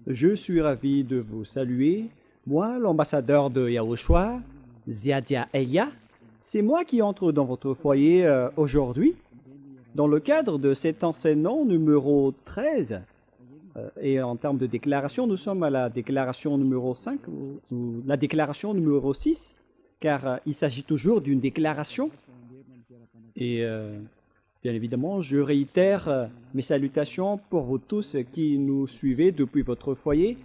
Je suis ravi de vous saluer. Moi, l'ambassadeur de Yahushua, Ziadia Elia, c'est moi qui entre dans votre foyer aujourd'hui dans le cadre de cet enseignement numéro 13. Et en termes de déclaration, nous sommes à la déclaration numéro 5 ou la déclaration numéro 6, car il s'agit toujours d'une déclaration. Et bien évidemment, je réitère mes salutations pour vous tous qui nous suivez depuis votre foyer,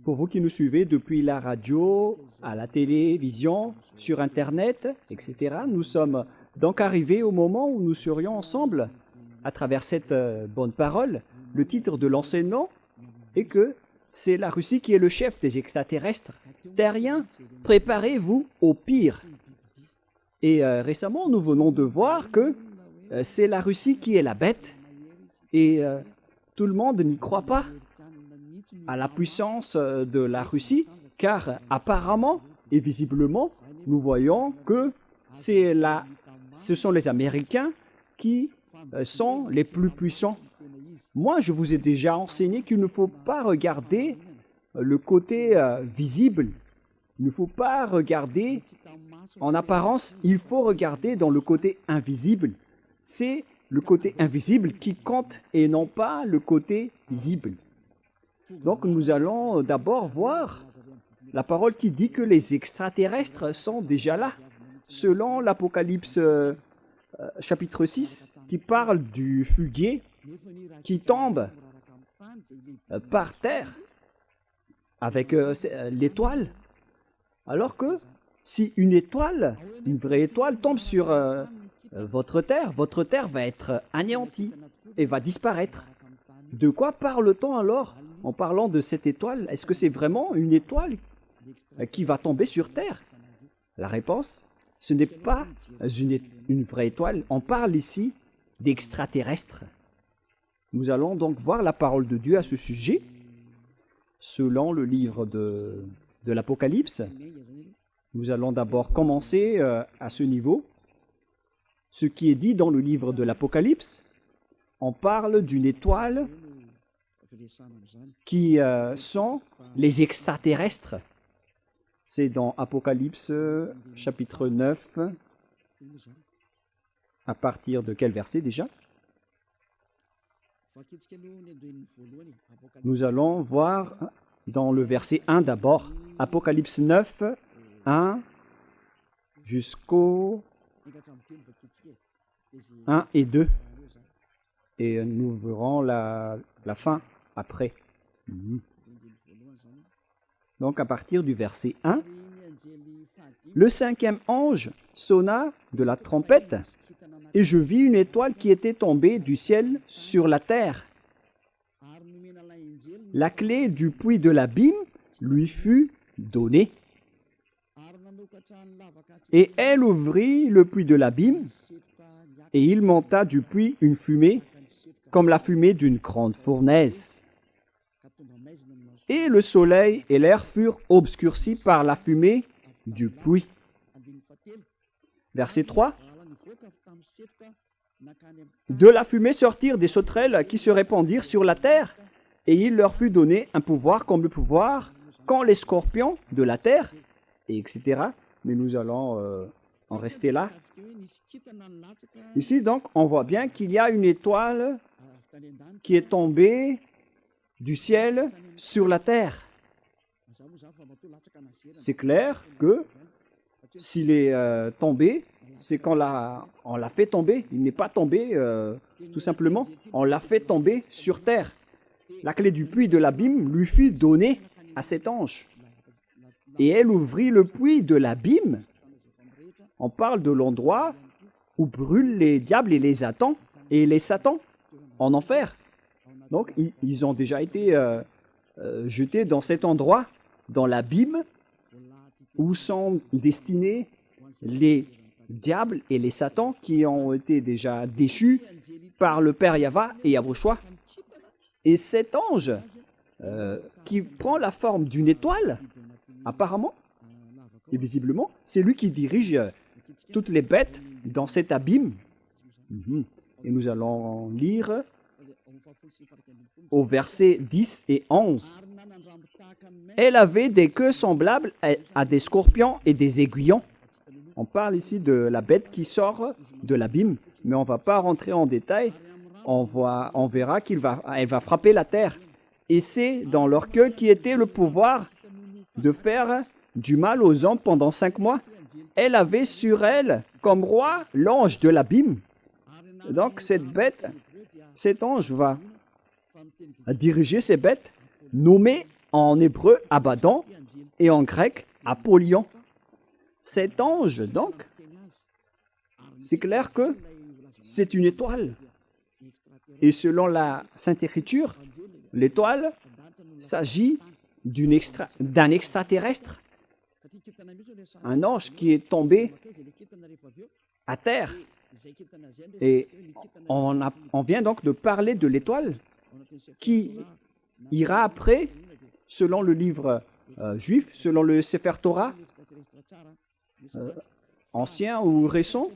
pour vous qui nous suivez depuis la radio, à la télévision, sur Internet, etc. Nous sommes donc arrivés au moment où nous serions ensemble à travers cette bonne parole. Le titre de l'enseignement est que c'est la Russie qui est le chef des extraterrestres terriens. Préparez-vous au pire. Et récemment, nous venons de voir que c'est la Russie qui est la bête. Et tout le monde n'y croit pas à la puissance de la Russie, car apparemment et visiblement, nous voyons que ce sont les Américains qui sont les plus puissants. Moi, je vous ai déjà enseigné qu'il ne faut pas regarder le côté visible. Il ne faut pas regarder en apparence, il faut regarder dans le côté invisible. C'est le côté invisible qui compte et non pas le côté visible. Donc, nous allons d'abord voir la parole qui dit que les extraterrestres sont déjà là, selon l'Apocalypse chapitre 6, qui parle du fuguier qui tombe par terre avec l'étoile. Alors que si une étoile, une vraie étoile, tombe sur votre terre va être anéantie et va disparaître. De quoi parle-t-on alors en parlant de cette étoile? Est-ce que c'est vraiment une étoile qui va tomber sur terre? La réponse, ce n'est pas une vraie étoile. On parle ici d'extraterrestres. Nous allons donc voir la parole de Dieu à ce sujet, selon le livre de l'Apocalypse. Nous allons d'abord commencer à ce niveau. Ce qui est dit dans le livre de l'Apocalypse, on parle d'une étoile qui sont les extraterrestres. C'est dans Apocalypse chapitre 9, à partir de quel verset déjà? Nous allons voir dans le verset 1 d'abord, Apocalypse 9, 1 jusqu'au 1 et 2. Et nous verrons la fin après. Donc à partir du verset 1, le cinquième ange sonna de la trompette, et je vis une étoile qui était tombée du ciel sur la terre. La clé du puits de l'abîme lui fut donnée. Et elle ouvrit le puits de l'abîme, et il monta du puits une fumée, comme la fumée d'une grande fournaise. Et le soleil et l'air furent obscurcis par la fumée du puits. Verset 3. De la fumée sortirent des sauterelles qui se répandirent sur la terre, et il leur fut donné un pouvoir comme le pouvoir qu'ont les scorpions de la terre, et etc. Mais nous allons en rester là. Ici, donc, on voit bien qu'il y a une étoile qui est tombée du ciel sur la terre. C'est clair que s'il est tombé, c'est qu'on l'a fait tomber. Il n'est pas tombé tout simplement. On l'a fait tomber sur terre. La clé du puits de l'abîme lui fut donnée à cet ange. Et elle ouvrit le puits de l'abîme. On parle de l'endroit où brûlent les diables et les satans en enfer. Donc, ils ont déjà été jetés dans cet endroit, dans l'abîme, où sont destinés les diables et les satans qui ont été déjà déchus par le Père Yahva et Yahushua. Et cet ange qui prend la forme d'une étoile, apparemment et visiblement, c'est lui qui dirige toutes les bêtes dans cet abîme. Et nous allons lire au verset 10 et 11. Elle avait des queues semblables à des scorpions et des aiguillons. On parle ici de la bête qui sort de l'abîme, mais on ne va pas rentrer en détail. On verra qu'elle va frapper la terre. Et c'est dans leur queue qui était le pouvoir de faire du mal aux hommes pendant 5 mois. Elle avait sur elle comme roi l'ange de l'abîme. Donc cette bête, cet ange va diriger ces bêtes nommées en hébreu Abaddon et en grec Apollyon. Cet ange, donc, c'est clair que c'est une étoile. Et selon la Sainte Écriture, l'étoile s'agit d'un extraterrestre, un ange qui est tombé à terre. Et on vient donc de parler de l'étoile qui ira après, selon le livre juif, selon le Sefer Torah, ancien ou récent,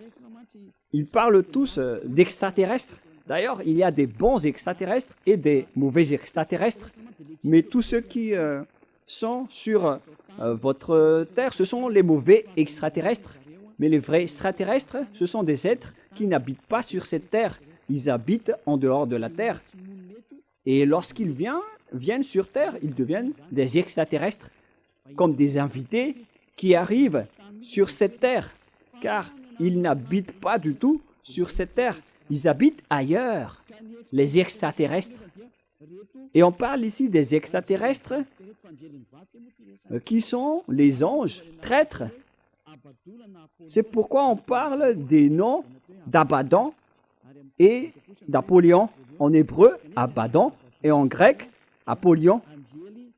ils parlent tous d'extraterrestres. D'ailleurs, il y a des bons extraterrestres et des mauvais extraterrestres, mais tous ceux qui sont sur votre terre, ce sont les mauvais extraterrestres. Mais les vrais extraterrestres, ce sont des êtres qui n'habitent pas sur cette terre. Ils habitent en dehors de la terre. Et lorsqu'ils viennent sur terre, ils deviennent des extraterrestres, comme des invités qui arrivent sur cette terre, car ils n'habitent pas du tout sur cette terre. Ils habitent ailleurs, les extraterrestres. Et on parle ici des extraterrestres qui sont les anges traîtres. C'est pourquoi on parle des noms d'Abaddon et d'Apollyon. En hébreu, Abaddon, et en grec, Apollyon.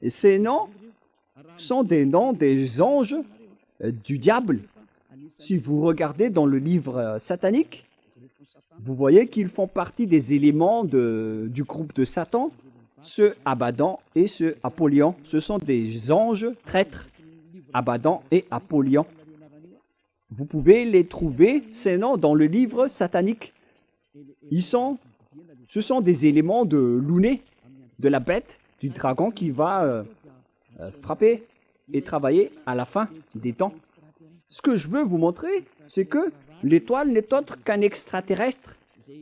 Et ces noms sont des noms des anges du diable. Si vous regardez dans le livre satanique, vous voyez qu'ils font partie des éléments du groupe de Satan. Ce Abaddon et ce Apollyon, ce sont des anges traîtres, Abaddon et Apollyon. Vous pouvez les trouver, ces noms, dans le livre satanique. Ce sont des éléments de l'ouné, de la bête, du dragon qui va frapper et travailler à la fin des temps. Ce que je veux vous montrer, c'est que l'étoile n'est autre qu'un extraterrestre,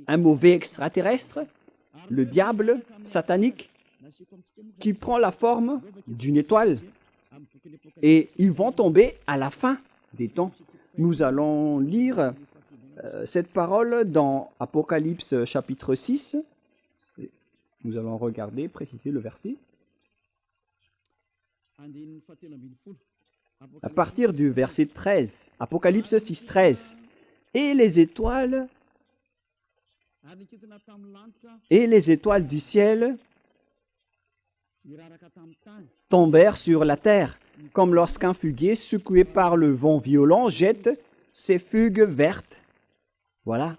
un mauvais extraterrestre, le diable satanique, qui prend la forme d'une étoile. Et ils vont tomber à la fin des temps. Nous allons lire cette parole dans Apocalypse chapitre 6. Nous allons regarder, préciser le verset. À partir du verset 13, Apocalypse 6, 13. Et les étoiles du ciel tombèrent sur la terre, comme lorsqu'un figuier secoué par le vent violent jette ses figues vertes. Voilà.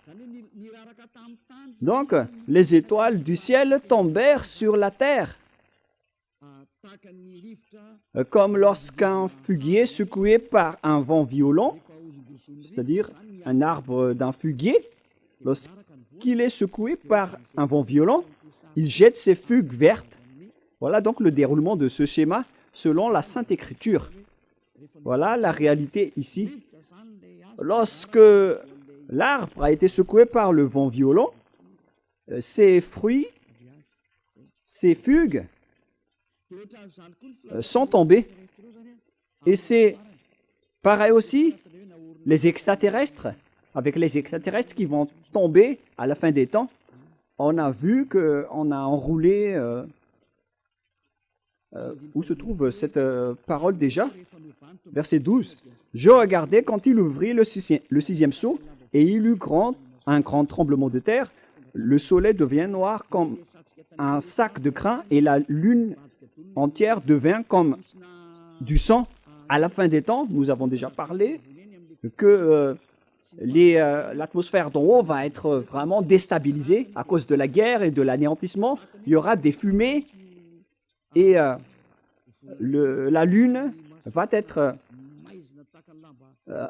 Donc, les étoiles du ciel tombèrent sur la terre, comme lorsqu'un figuier secoué par un vent violent, c'est-à-dire un arbre d'un figuier, lorsqu'il est secoué par un vent violent, il jette ses figues vertes. Voilà donc le déroulement de ce schéma selon la Sainte Écriture. Voilà la réalité ici. Lorsque l'arbre a été secoué par le vent violent, ses fruits, ses figues sont tombées. Et c'est pareil aussi, les extraterrestres, avec les extraterrestres qui vont tomber à la fin des temps. On a vu qu'on a enroulé... où se trouve cette parole déjà? Verset 12. « Je regardais quand il ouvrit le sixième sceau, et il eut un grand tremblement de terre. Le soleil devient noir comme un sac de crin, et la lune entière devint comme du sang. À la fin des temps, nous avons déjà parlé que l'atmosphère d'en haut va être vraiment déstabilisée à cause de la guerre et de l'anéantissement. Il y aura des fumées, et la lune va être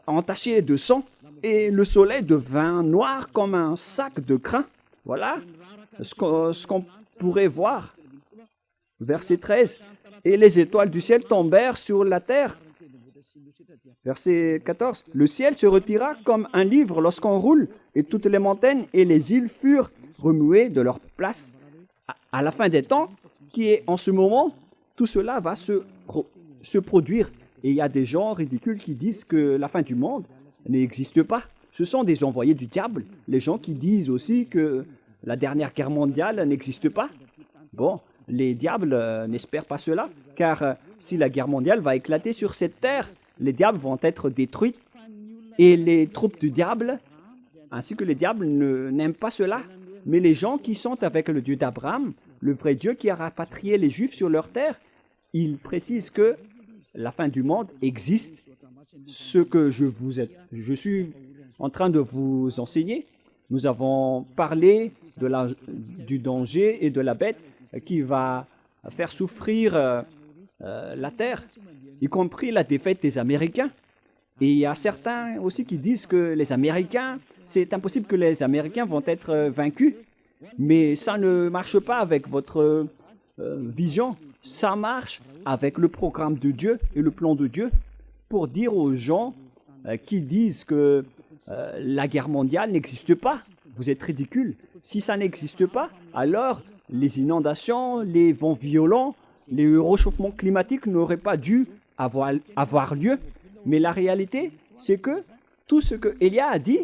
entachée de sang, et le soleil devint noir comme un sac de crin. Voilà ce qu'on pourrait voir. Verset 13. Et les étoiles du ciel tombèrent sur la terre. Verset 14. Le ciel se retira comme un livre lorsqu'on roule, et toutes les montagnes et les îles furent remuées de leur place. À la fin des temps, qui est en ce moment, tout cela va se produire. Et il y a des gens ridicules qui disent que la fin du monde n'existe pas. Ce sont des envoyés du diable. Les gens qui disent aussi que la dernière guerre mondiale n'existe pas. Bon, les diables n'espèrent pas cela, car si la guerre mondiale va éclater sur cette terre, les diables vont être détruits. Et les troupes du diable, ainsi que les diables, n'aiment pas cela. Mais les gens qui sont avec le Dieu d'Abraham, le vrai Dieu qui a rapatrié les Juifs sur leur terre, ils précisent que la fin du monde existe. Ce que je suis en train de vous enseigner, nous avons parlé du danger et de la bête qui va faire souffrir la terre, y compris la défaite des Américains. Et il y a certains aussi qui disent que les Américains, c'est impossible que les Américains vont être vaincus. Mais ça ne marche pas avec votre vision. Ça marche avec le programme de Dieu et le plan de Dieu pour dire aux gens qui disent que la guerre mondiale n'existe pas. Vous êtes ridicules. Si ça n'existe pas, alors les inondations, les vents violents, les réchauffements climatiques n'auraient pas dû avoir lieu. Mais la réalité, c'est que tout ce que Élia a dit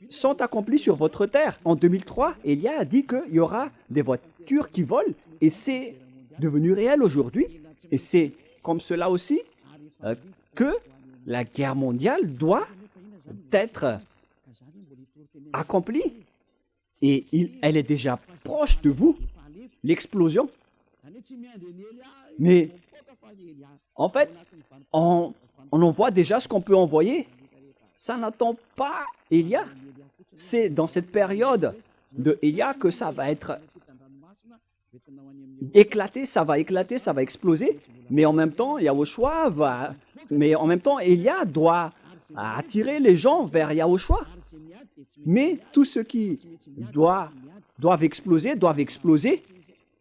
sont accomplis sur votre terre. En 2003, Élia a dit qu'il y aura des voitures qui volent et c'est devenu réel aujourd'hui. Et c'est comme cela aussi que la guerre mondiale doit être accomplie. Et elle est déjà proche de vous, l'explosion. Mais en fait, on envoie déjà ce qu'on peut envoyer. Ça n'attend pas Élia. C'est dans cette période de Élia que ça va être éclaté, ça va exploser. Mais en même temps, Élia doit attirer les gens vers Yahushua. Mais tout ce qui doivent exploser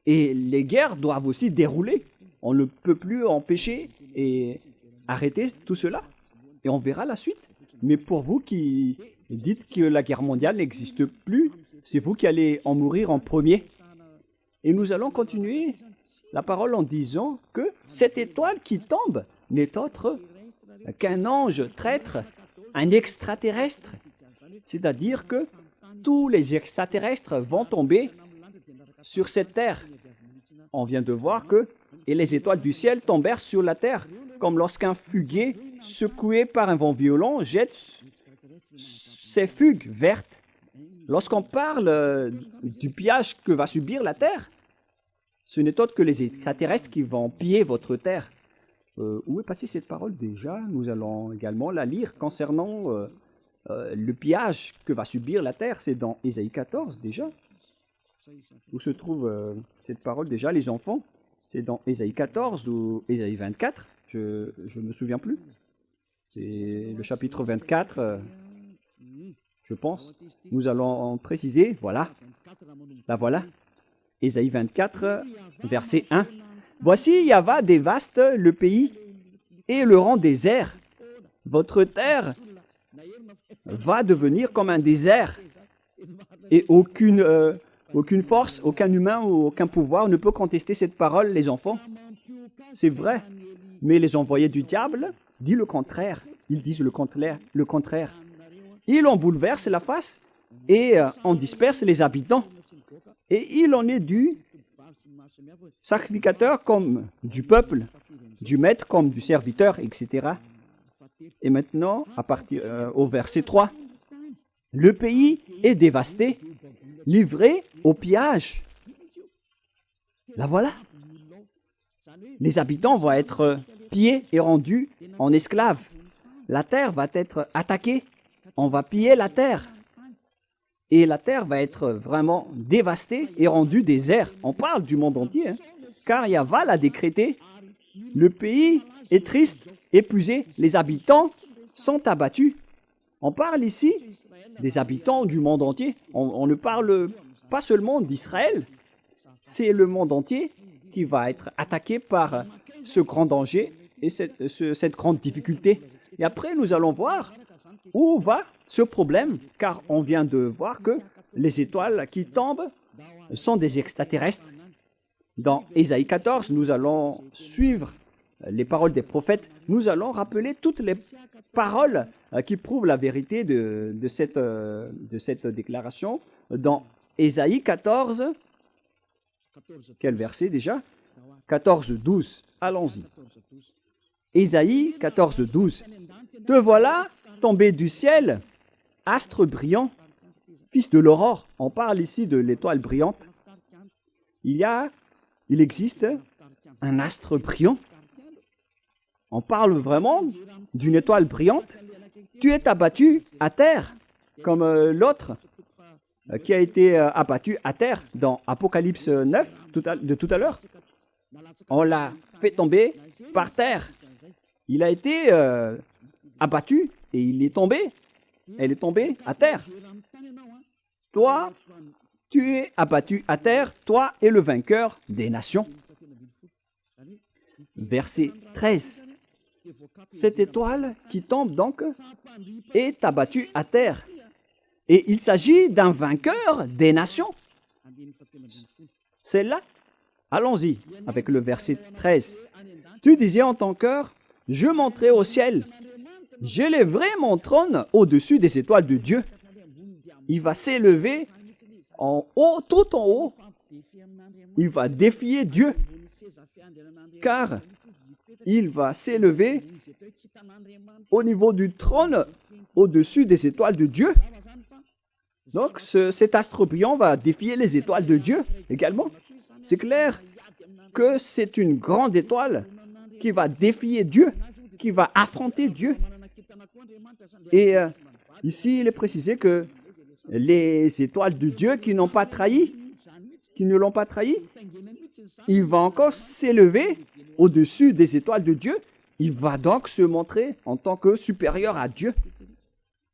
et les guerres doivent aussi dérouler. On ne peut plus empêcher et arrêter tout cela. Et on verra la suite. Mais pour vous qui dites que la guerre mondiale n'existe plus, c'est vous qui allez en mourir en premier. Et nous allons continuer la parole en disant que cette étoile qui tombe n'est autre qu'un ange traître, un extraterrestre. C'est-à-dire que tous les extraterrestres vont tomber sur cette terre. On vient de voir que et les étoiles du ciel tombèrent sur la terre, comme lorsqu'un fuguier secoué par un vent violent jette ses fugues vertes. Lorsqu'on parle du pillage que va subir la terre, ce n'est autre que les extraterrestres qui vont piller votre terre. Où est passée cette parole déjà? Nous allons également la lire concernant le pillage que va subir la terre. C'est dans Ésaïe 14 déjà. Où se trouve cette parole déjà, les enfants? C'est dans Ésaïe 14 ou Ésaïe 24, je ne me souviens plus. C'est le chapitre 24, je pense. Nous allons en préciser, voilà. La voilà. Ésaïe 24, verset 1. Voici, Yahva dévaste le pays et le rend désert. Votre terre va devenir comme un désert et aucune force, aucun humain ou aucun pouvoir ne peut contester cette parole, les enfants. C'est vrai. Mais les envoyés du diable disent le contraire. Ils disent le contraire. Ils en bouleversent la face et en dispersent les habitants. Et il en est du sacrificateur comme du peuple, du maître comme du serviteur, etc. Et maintenant, à partir au verset 3, le pays est dévasté, livré au pillage. La voilà. Les habitants vont être pillés et rendus en esclaves. La terre va être attaquée. On va piller la terre. Et la terre va être vraiment dévastée et rendue désert. On parle du monde entier, hein, car Yahva l'a décrété. Le pays est triste, épuisé. Les habitants sont abattus. On parle ici des habitants du monde entier. On ne parle pas seulement d'Israël, c'est le monde entier qui va être attaqué par ce grand danger et cette grande difficulté. Et après, nous allons voir où va ce problème, car on vient de voir que les étoiles qui tombent sont des extraterrestres. Dans Ésaïe 14, nous allons suivre les paroles des prophètes. Nous allons rappeler toutes les paroles qui prouvent la vérité de cette déclaration. Dans Ésaïe 14, quel verset déjà? 14, 12. Allons-y. Ésaïe 14, 12. Te voilà tombé du ciel, astre brillant, fils de l'aurore. On parle ici de l'étoile brillante. Il existe un astre brillant. On parle vraiment d'une étoile brillante. Tu es abattu à terre, comme l'autre qui a été abattu à terre dans Apocalypse 9 de tout à l'heure. On l'a fait tomber par terre. Il a été abattu et il est tombé. Elle est tombée à terre. Toi, tu es abattu à terre, toi et le vainqueur des nations. Verset 13. Cette étoile qui tombe donc est abattue à terre. Et il s'agit d'un vainqueur des nations. C'est là. Allons-y avec le verset 13. Tu disais en ton cœur, je monterai au ciel. J'élèverai mon trône au-dessus des étoiles de Dieu. Il va s'élever en haut, tout en haut. Il va défier Dieu. Car il va s'élever au niveau du trône au-dessus des étoiles de Dieu. Donc cet astre brillant va défier les étoiles de Dieu également. C'est clair que c'est une grande étoile qui va défier Dieu, qui va affronter Dieu. Et ici, il est précisé que les étoiles de Dieu qui n'ont pas trahi, qui ne l'ont pas trahi, il va encore s'élever au-dessus des étoiles de Dieu. Il va donc se montrer en tant que supérieur à Dieu.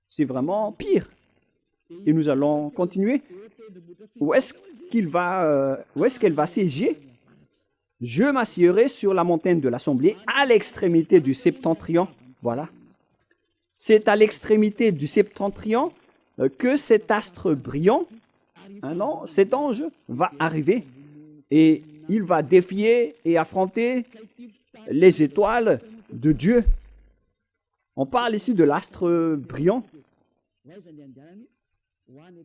C'est vraiment pire. Et nous allons continuer. Où est-ce qu'elle va siéger? Je m'assiérai sur la montagne de l'Assemblée à l'extrémité du septentrion. Voilà. C'est à l'extrémité du septentrion que cet astre brillant, cet ange, va arriver. Et il va défier et affronter les étoiles de Dieu. On parle ici de l'astre brillant.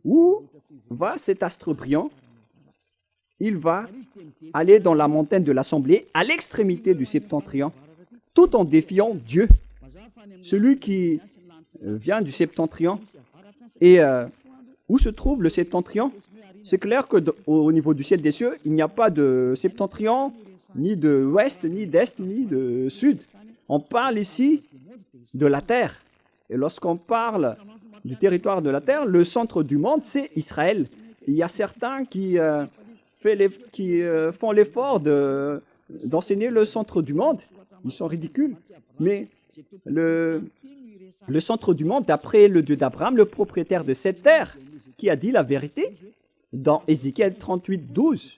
Où va cet astre brillant? Il va aller dans la montagne de l'Assemblée à l'extrémité du septentrion, tout en défiant Dieu. Celui qui vient du septentrion. Et où se trouve le septentrion? C'est clair qu'au niveau du ciel des cieux, il n'y a pas de septentrion, ni de ouest, ni d'est, ni de sud. On parle ici de la terre. Et lorsqu'on parle du territoire de la terre, le centre du monde, c'est Israël. Il y a certains qui font l'effort d'enseigner le centre du monde. Ils sont ridicules. Mais le centre du monde, d'après le Dieu d'Abraham, le propriétaire de cette terre, qui a dit la vérité, dans Ézéchiel 38, 12.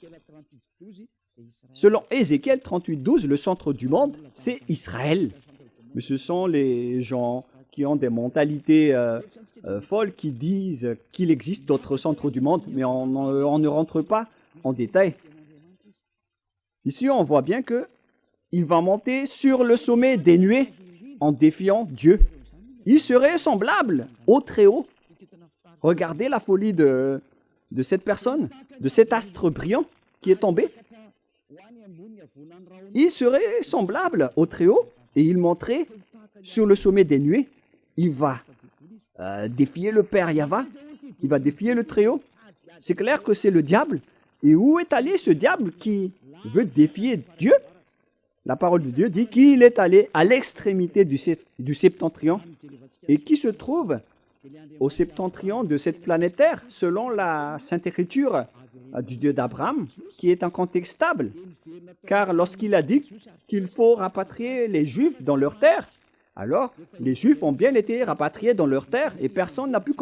Selon Ézéchiel 38, 12, le centre du monde, c'est Israël. Mais ce sont les gens qui ont des mentalités folles, qui disent qu'il existe d'autres centres du monde, mais on ne rentre pas en détail. Ici, on voit bien qu'il va monter sur le sommet des nuées en défiant Dieu. Il serait semblable au Très-Haut. Regardez la folie de cette personne, de cet astre brillant qui est tombé. Il serait semblable au Très-Haut et il monterait sur le sommet des nuées. Il va défier le Père Yahva, il va défier le Très-Haut. C'est clair que c'est le diable. Et où est allé ce diable qui veut défier Dieu? La parole de Dieu dit qu'il est allé à l'extrémité du septentrion et qui se trouve au septentrion de cette planète Terre, selon la Sainte Écriture du Dieu d'Abraham, qui est incontestable. Car lorsqu'il a dit qu'il faut rapatrier les Juifs dans leur terre, Alors, les Juifs ont bien été rapatriés dans leur terre et personne n'a pu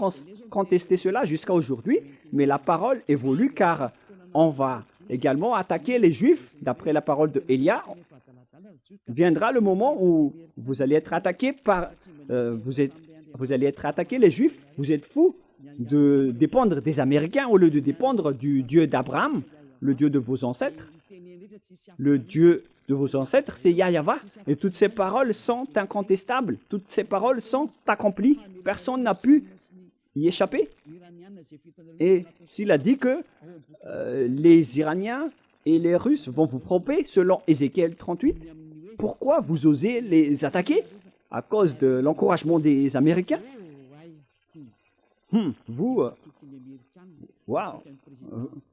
contester cela jusqu'à aujourd'hui, mais la parole évolue car on va également attaquer les Juifs, d'après la parole de Élia. Viendra le moment où vous allez être attaqués vous allez être attaqués les Juifs. Vous êtes fous de dépendre des Américains au lieu de dépendre du Dieu d'Abraham, le Dieu de vos ancêtres. Le Dieu de vos ancêtres, c'est Yahweh. Et toutes ces paroles sont incontestables. Toutes ces paroles sont accomplies. Personne n'a pu y échapper. Et s'il a dit que les Iraniens et les Russes vont vous frapper, selon Ézéchiel 38, pourquoi vous osez les attaquer? À cause de l'encouragement des Américains?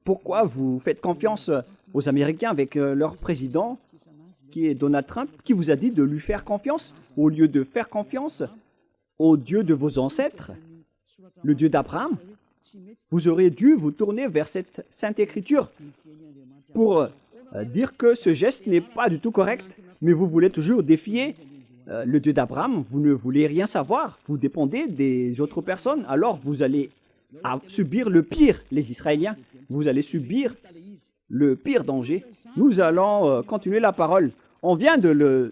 Pourquoi vous faites confiance aux Américains avec leur président, qui est Donald Trump, qui vous a dit de lui faire confiance au lieu de faire confiance au Dieu de vos ancêtres, le Dieu d'Abraham? Vous auriez dû vous tourner vers cette Sainte Écriture pour dire que ce geste n'est pas du tout correct, mais vous voulez toujours défier le Dieu d'Abraham. Vous ne voulez rien savoir, vous dépendez des autres personnes, alors vous allez subir le pire, les Israéliens. Vous allez subir le pire danger. Nous allons continuer la parole. On vient de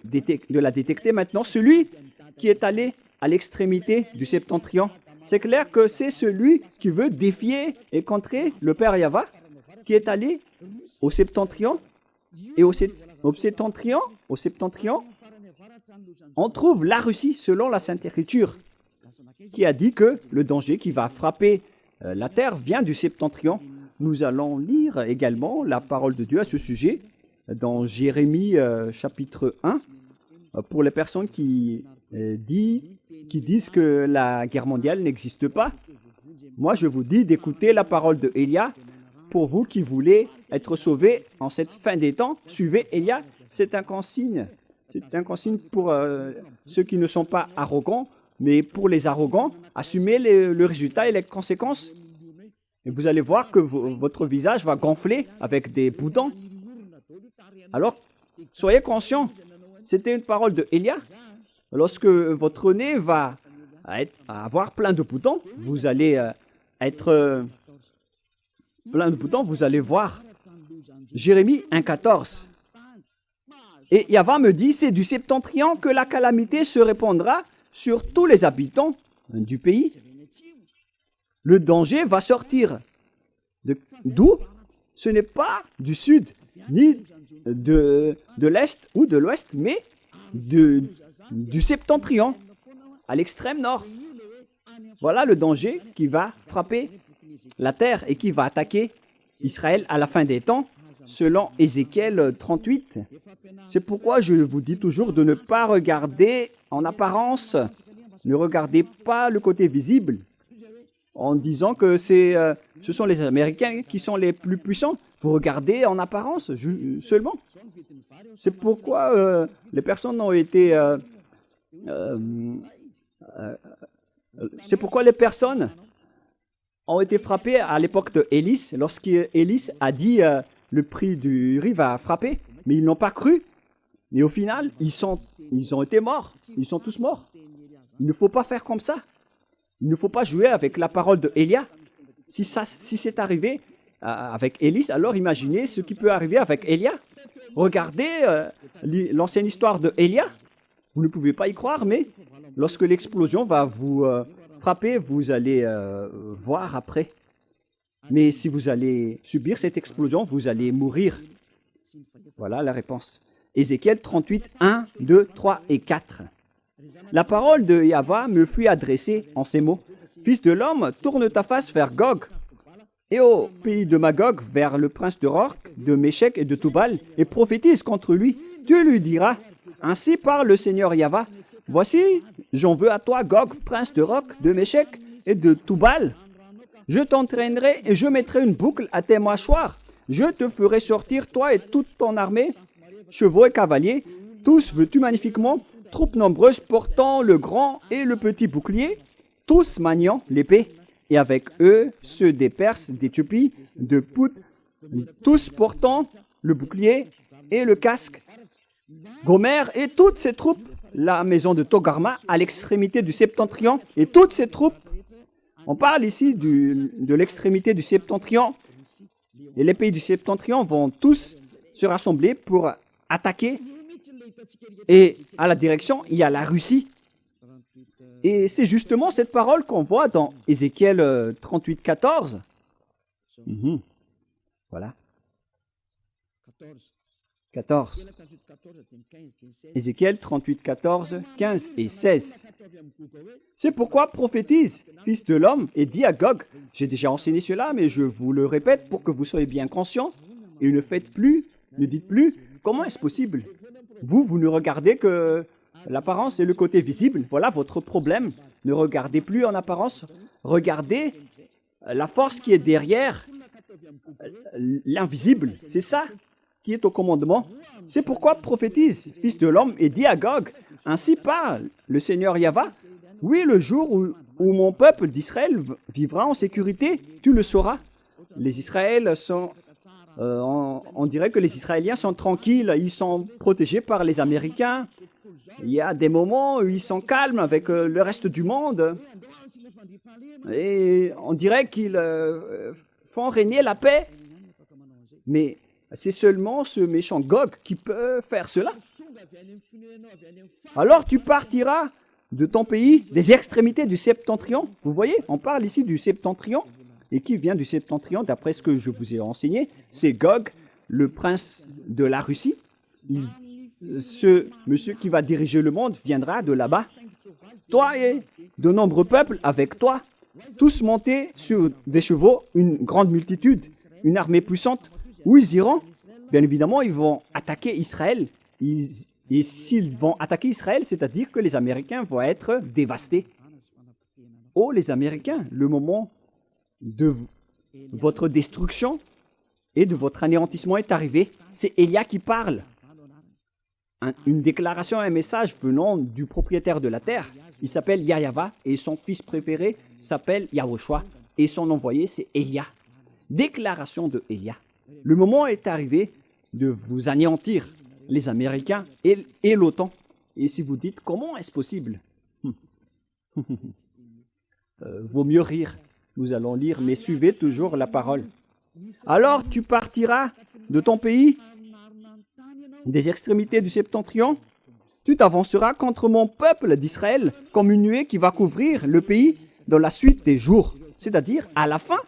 la détecter maintenant. Celui qui est allé à l'extrémité du septentrion, c'est clair que c'est celui qui veut défier et contrer le Père Yahweh, qui est allé au septentrion. Et au septentrion, on trouve la Russie, selon la Sainte Écriture, qui a dit que le danger qui va frapper la terre vient du septentrion. Nous allons lire également la parole de Dieu à ce sujet dans Jérémie chapitre 1, pour les personnes qui disent que la guerre mondiale n'existe pas. Moi, je vous dis d'écouter la parole de Élia. Pour vous qui voulez être sauvés en cette fin des temps, suivez Élia. C'est un consigne. C'est un consigne pour ceux qui ne sont pas arrogants, mais pour les arrogants, assumez le résultat et les conséquences. Et vous allez voir que votre visage va gonfler avec des boutons. Alors, soyez conscients. C'était une parole de Élia. Lorsque votre nez va avoir plein de boutons, vous allez être plein de boutons, vous allez voir. Jérémie 1,14. Et Yahweh me dit, c'est du septentrion que la calamité se répandra sur tous les habitants du pays. Le danger va sortir. D'où? Ce n'est pas du sud, ni de l'est ou de l'ouest, mais du septentrion, à l'extrême nord. Voilà le danger qui va frapper la terre et qui va attaquer Israël à la fin des temps, selon Ézéchiel 38. C'est pourquoi je vous dis toujours de ne pas regarder en apparence, ne regardez pas le côté visible, en disant que ce sont les Américains qui sont les plus puissants. Vous regardez en apparence seulement. C'est pourquoi les personnes ont été... c'est pourquoi les personnes ont été frappées à l'époque de Élie, lorsqu'Élie a dit le prix du riz va frapper, mais ils n'ont pas cru. Et au final, ils ont été morts. Ils sont tous morts. Il ne faut pas faire comme ça. Il ne faut pas jouer avec la parole de Élia. Si c'est arrivé avec Élie, alors imaginez ce qui peut arriver avec Élia. Regardez l'ancienne histoire de Élia. Vous ne pouvez pas y croire, mais lorsque l'explosion va vous frapper, vous allez voir après. Mais si vous allez subir cette explosion, vous allez mourir. Voilà la réponse. Ézéchiel 38, 1, 2, 3 et 4. La parole de Yahweh me fut adressée en ces mots. Fils de l'homme, tourne ta face vers Gog, et au pays de Magog, vers le prince de Rorc, de Méchec et de Toubal, et prophétise contre lui. Tu lui diras, ainsi parle le Seigneur Yahweh. Voici, j'en veux à toi, Gog, prince de Rorc, de Méchec et de Toubal. Je t'entraînerai et je mettrai une boucle à tes mâchoires. Je te ferai sortir, toi et toute ton armée, chevaux et cavaliers, tous vêtus magnifiquement, troupes nombreuses portant le grand et le petit bouclier, tous maniant l'épée, et avec eux ceux des Perses, d'Éthiopie, de Pout, tous portant le bouclier et le casque. Gomère et toutes ses troupes la maison de Togarma à l'extrémité du septentrion et toutes ses troupes. On parle ici de l'extrémité du septentrion et les pays du septentrion vont tous se rassembler pour attaquer. Et à la direction, il y a la Russie. Et c'est justement cette parole qu'on voit dans Ézéchiel 38, 14. Voilà. 14. Ézéchiel 38, 14, 15 et 16. C'est pourquoi prophétise, fils de l'homme, et dis à Gog, j'ai déjà enseigné cela, mais je vous le répète pour que vous soyez bien conscients, et ne dites plus, comment est-ce possible? Vous ne regardez que l'apparence et le côté visible, voilà votre problème. Ne regardez plus en apparence, regardez la force qui est derrière l'invisible, c'est ça qui est au commandement. C'est pourquoi prophétise, fils de l'homme, et dis à Gog, ainsi parle le Seigneur Yahva, oui, le jour où mon peuple d'Israël vivra en sécurité, tu le sauras. Les Israéliens sont, on dirait que les Israéliens sont tranquilles, ils sont protégés par les Américains. Il y a des moments où ils sont calmes avec le reste du monde. Et on dirait qu'ils font régner la paix. Mais c'est seulement ce méchant Gog qui peut faire cela. Alors tu partiras de ton pays, des extrémités du septentrion. Vous voyez, on parle ici du septentrion. Et qui vient du septentrion, d'après ce que je vous ai enseigné, c'est Gog, le prince de la Russie. Ce monsieur qui va diriger le monde viendra de là-bas. Toi et de nombreux peuples avec toi, tous montés sur des chevaux, une grande multitude, une armée puissante. Où ils iront? Bien évidemment, ils vont attaquer Israël. Et s'ils vont attaquer Israël, c'est-à-dire que les Américains vont être dévastés. Oh, les Américains, le moment de votre destruction et de votre anéantissement est arrivé. C'est Élia qui parle. Une déclaration, un message venant du propriétaire de la terre. Il s'appelle Yahva et son fils préféré s'appelle Yahushua. Et son envoyé, c'est Élia. Déclaration de Élia. Le moment est arrivé de vous anéantir, les Américains et l'OTAN. Et si vous dites, comment est-ce possible? Vaut mieux rire. Nous allons lire, mais suivez toujours la parole. Alors tu partiras de ton pays, des extrémités du septentrion, tu t'avanceras contre mon peuple d'Israël comme une nuée qui va couvrir le pays dans la suite des jours. C'est-à-dire, à la fin,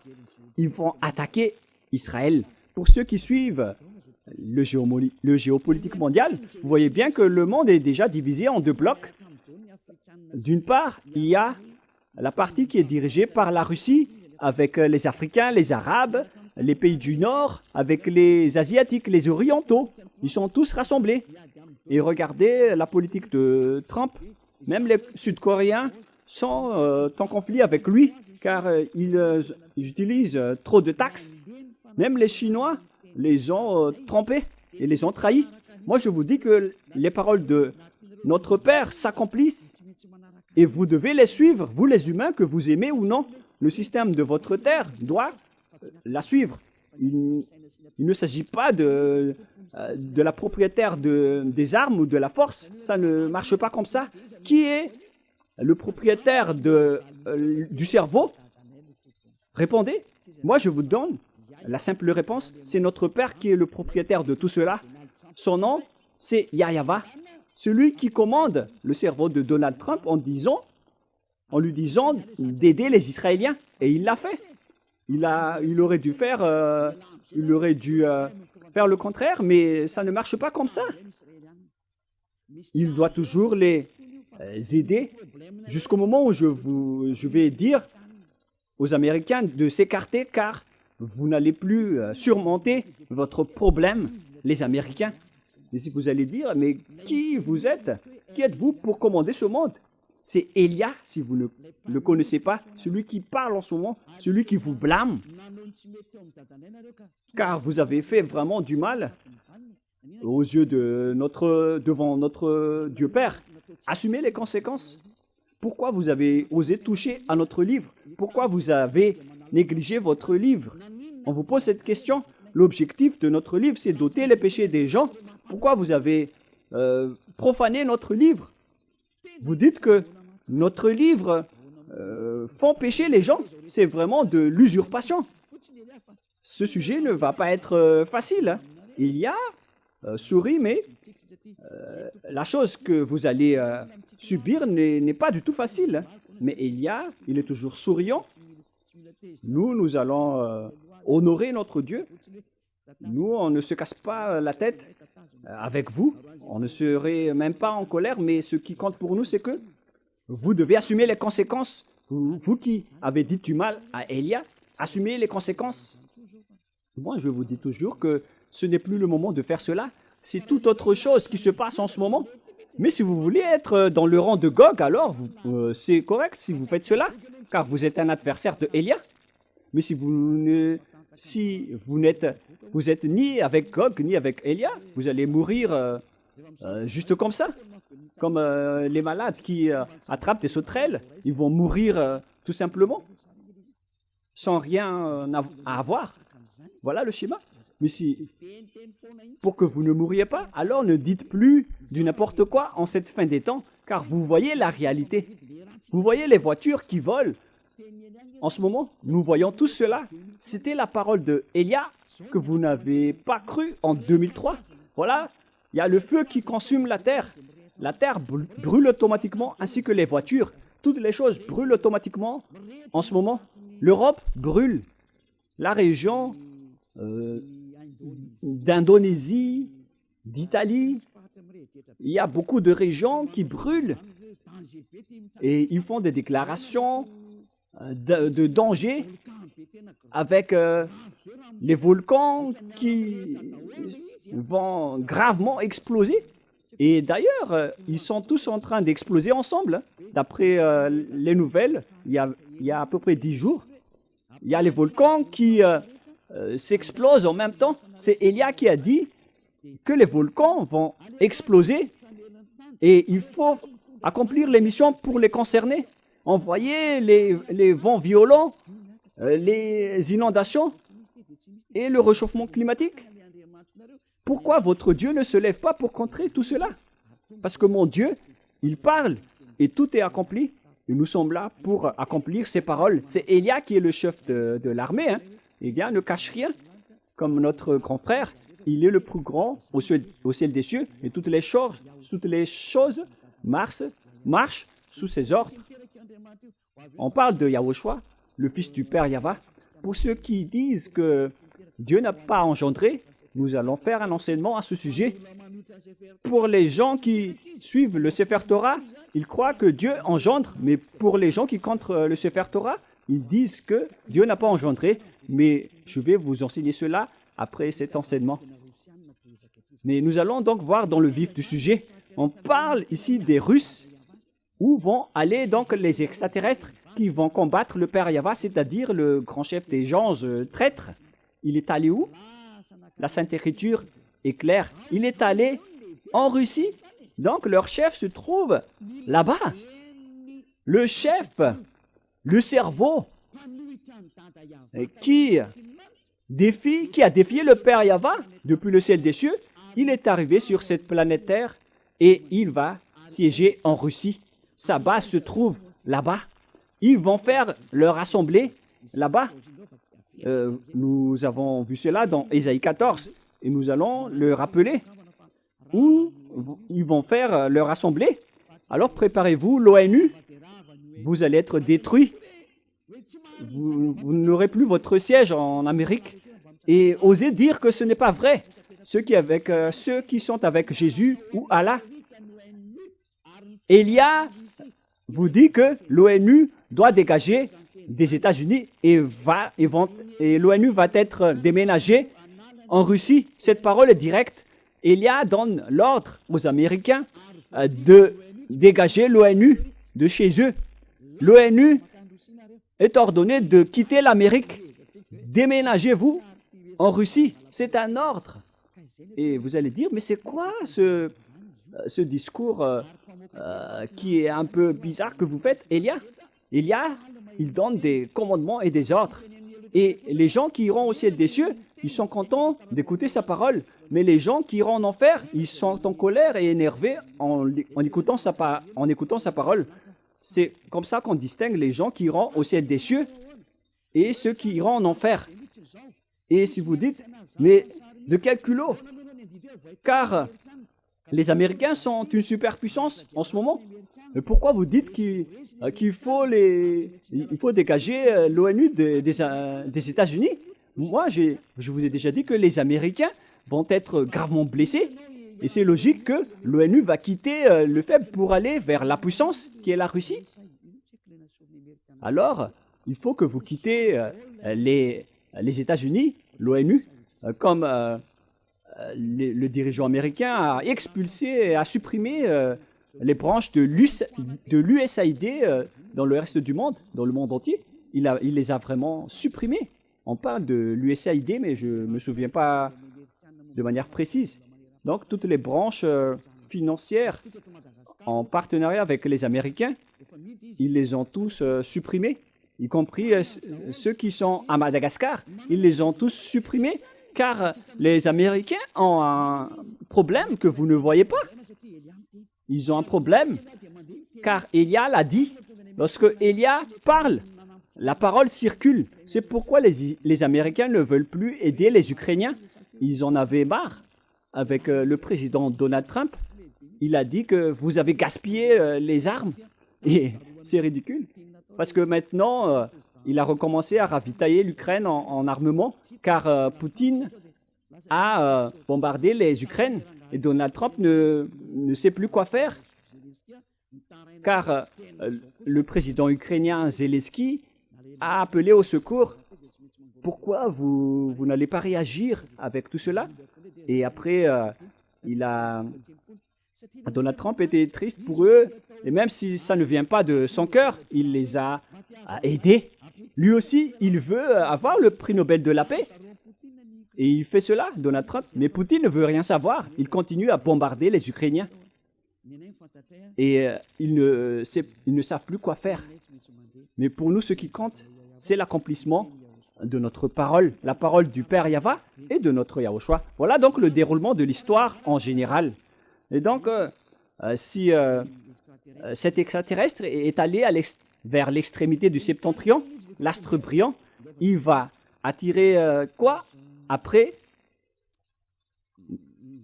ils vont attaquer Israël. Pour ceux qui suivent le géopolitique mondial, vous voyez bien que le monde est déjà divisé en deux blocs. D'une part, il y a la partie qui est dirigée par la Russie, avec les Africains, les Arabes, les pays du Nord, avec les Asiatiques, les Orientaux. Ils sont tous rassemblés. Et regardez la politique de Trump. Même les Sud-Coréens sont en conflit avec lui, car ils utilisent trop de taxes. Même les Chinois les ont trompés et les ont trahis. Moi, je vous dis que les paroles de notre Père s'accomplissent et vous devez les suivre, vous les humains, que vous aimez ou non. Le système de votre terre doit la suivre. Il ne s'agit pas de la propriétaire des armes ou de la force. Ça ne marche pas comme ça. Qui est le propriétaire du cerveau? Répondez. Moi, je vous donne la simple réponse. C'est notre Père qui est le propriétaire de tout cela. Son nom, c'est Yahva. Celui qui commande le cerveau de Donald Trump en lui disant d'aider les Israéliens. Et il l'a fait. Il aurait dû faire le contraire, mais ça ne marche pas comme ça. Il doit toujours les aider jusqu'au moment où je vais dire aux Américains de s'écarter, car vous n'allez plus surmonter votre problème, les Américains. Et si vous allez dire, mais qui vous êtes? Qui êtes-vous pour commander ce monde? C'est Élia, si vous ne le connaissez pas, celui qui parle en ce moment, celui qui vous blâme. Car vous avez fait vraiment du mal aux yeux devant notre Dieu Père. Assumez les conséquences. Pourquoi vous avez osé toucher à notre livre? Pourquoi vous avez négligé votre livre? On vous pose cette question. L'objectif de notre livre, c'est d'ôter les péchés des gens. Pourquoi vous avez profané notre livre? Vous dites que notre livre font pécher les gens. C'est vraiment de l'usurpation. Ce sujet ne va pas être facile, hein. Il y a souris, mais la chose que vous allez subir n'est pas du tout facile, hein. Mais il est toujours souriant. Nous allons honorer notre Dieu. Nous, on ne se casse pas la tête avec vous. On ne serait même pas en colère, mais ce qui compte pour nous, c'est que vous devez assumer les conséquences. Vous qui avez dit du mal à Élia, assumez les conséquences. Moi, je vous dis toujours que ce n'est plus le moment de faire cela. C'est toute autre chose qui se passe en ce moment. Mais si vous voulez être dans le rang de Gog, alors c'est correct si vous faites cela, car vous êtes un adversaire de Élia. Mais si vous êtes ni avec Gog ni avec Élia, vous allez mourir juste comme ça. Comme les malades qui attrapent des sauterelles, ils vont mourir tout simplement, sans rien à avoir. Voilà le schéma. Mais pour que vous ne mouriez pas, alors ne dites plus du n'importe quoi en cette fin des temps, car vous voyez la réalité. Vous voyez les voitures qui volent. En ce moment, nous voyons tout cela. C'était la parole de Élia que vous n'avez pas cru en 2003. Voilà, il y a le feu qui consume la terre. La terre brûle automatiquement, ainsi que les voitures. Toutes les choses brûlent automatiquement. En ce moment, l'Europe brûle. La région d'Indonésie, d'Italie, il y a beaucoup de régions qui brûlent. Et ils font des déclarations de danger avec les volcans qui vont gravement exploser. Et d'ailleurs, ils sont tous en train d'exploser ensemble. D'après les nouvelles, il y a à peu près 10 jours, il y a les volcans qui s'explosent en même temps. C'est Élia qui a dit que les volcans vont exploser et il faut accomplir les missions pour les concerner. Envoyer les vents violents, les inondations et le réchauffement climatique. Pourquoi votre Dieu ne se lève pas pour contrer tout cela? Parce que mon Dieu, il parle et tout est accompli. Et nous sommes là pour accomplir ses paroles. C'est Élia qui est le chef de l'armée, hein. Élia ne cache rien. Comme notre grand frère, il est le plus grand au ciel des cieux et toutes les choses marchent sous ses ordres. On parle de Yahushua, le fils du Père Yahva. Pour ceux qui disent que Dieu n'a pas engendré, nous allons faire un enseignement à ce sujet. Pour les gens qui suivent le Sefer Torah, ils croient que Dieu engendre, mais pour les gens qui contre le Sefer Torah, ils disent que Dieu n'a pas engendré. Mais je vais vous enseigner cela après cet enseignement. Mais nous allons donc voir dans le vif du sujet. On parle ici des Russes. Où vont aller donc les extraterrestres qui vont combattre le Père Yahva, c'est-à-dire le grand chef des gens traîtres? Il est allé où? La Sainte Écriture est claire. Il est allé en Russie. Donc leur chef se trouve là-bas. Le chef, le cerveau, qui a défié le Père Yahva depuis le ciel des cieux, il est arrivé sur cette planète Terre et il va siéger en Russie. Sa base se trouve là-bas. Ils vont faire leur assemblée là-bas. Nous avons vu cela dans Ésaïe 14 et nous allons le rappeler. Où ils vont faire leur assemblée. Alors préparez-vous, l'ONU. Vous allez être détruits. Vous n'aurez plus votre siège en Amérique. Et osez dire que ce n'est pas vrai. Ceux qui sont avec Jésus ou Allah. Élia vous dit que l'ONU doit dégager des États-Unis et l'ONU va être déménagée en Russie. Cette parole est directe. Élia donne l'ordre aux Américains de dégager l'ONU de chez eux. L'ONU est ordonnée de quitter l'Amérique. Déménagez-vous en Russie. C'est un ordre. Et vous allez dire, mais c'est quoi ce discours qui est un peu bizarre que vous faites, Élia? Élia, il donne des commandements et des ordres. Et les gens qui iront au ciel des cieux, ils sont contents d'écouter sa parole. Mais les gens qui iront en enfer, ils sont en colère et énervés en écoutant sa parole. C'est comme ça qu'on distingue les gens qui iront au ciel des cieux et ceux qui iront en enfer. Et si vous dites, mais de quel culot? Car les Américains sont une superpuissance en ce moment. Mais pourquoi vous dites qu'il faut dégager l'ONU des États-Unis? Moi, je vous ai déjà dit que les Américains vont être gravement blessés. Et c'est logique que l'ONU va quitter le faible pour aller vers la puissance qui est la Russie. Alors, il faut que vous quittez les États-Unis, l'ONU, comme le dirigeant américain a expulsé et a supprimé les branches de l'USAID dans le reste du monde, dans le monde entier. Il les a vraiment supprimés. On parle de l'USAID, mais je ne me souviens pas de manière précise. Donc, toutes les branches financières en partenariat avec les Américains, ils les ont tous supprimées, y compris ceux qui sont à Madagascar. Ils les ont tous supprimés, car les Américains ont un problème que vous ne voyez pas. Ils ont un problème, car Elia l'a dit. Lorsque Elia parle, la parole circule. C'est pourquoi les Américains ne veulent plus aider les Ukrainiens. Ils en avaient marre. Avec le président Donald Trump, il a dit que vous avez gaspillé les armes. Et c'est ridicule. Parce que maintenant, il a recommencé à ravitailler l'Ukraine en armement, car Poutine a bombardé les Ukraines. Et Donald Trump ne sait plus quoi faire. Car le président ukrainien Zelensky a appelé au secours. Pourquoi vous n'allez pas réagir avec tout cela? Et après, Donald Trump était triste pour eux. Et même si ça ne vient pas de son cœur, il les a aidés. Lui aussi, il veut avoir le prix Nobel de la paix. Et il fait cela, Donald Trump. Mais Poutine ne veut rien savoir. Il continue à bombarder les Ukrainiens. Et ils ne savent plus quoi faire. Mais pour nous, ce qui compte, c'est l'accomplissement de notre parole, la parole du Père Yahva et de notre Yahushua. Voilà donc le déroulement de l'histoire en général. Et donc, si cet extraterrestre est allé vers l'extrémité du septentrion, l'astre brillant, il va attirer quoi? Après,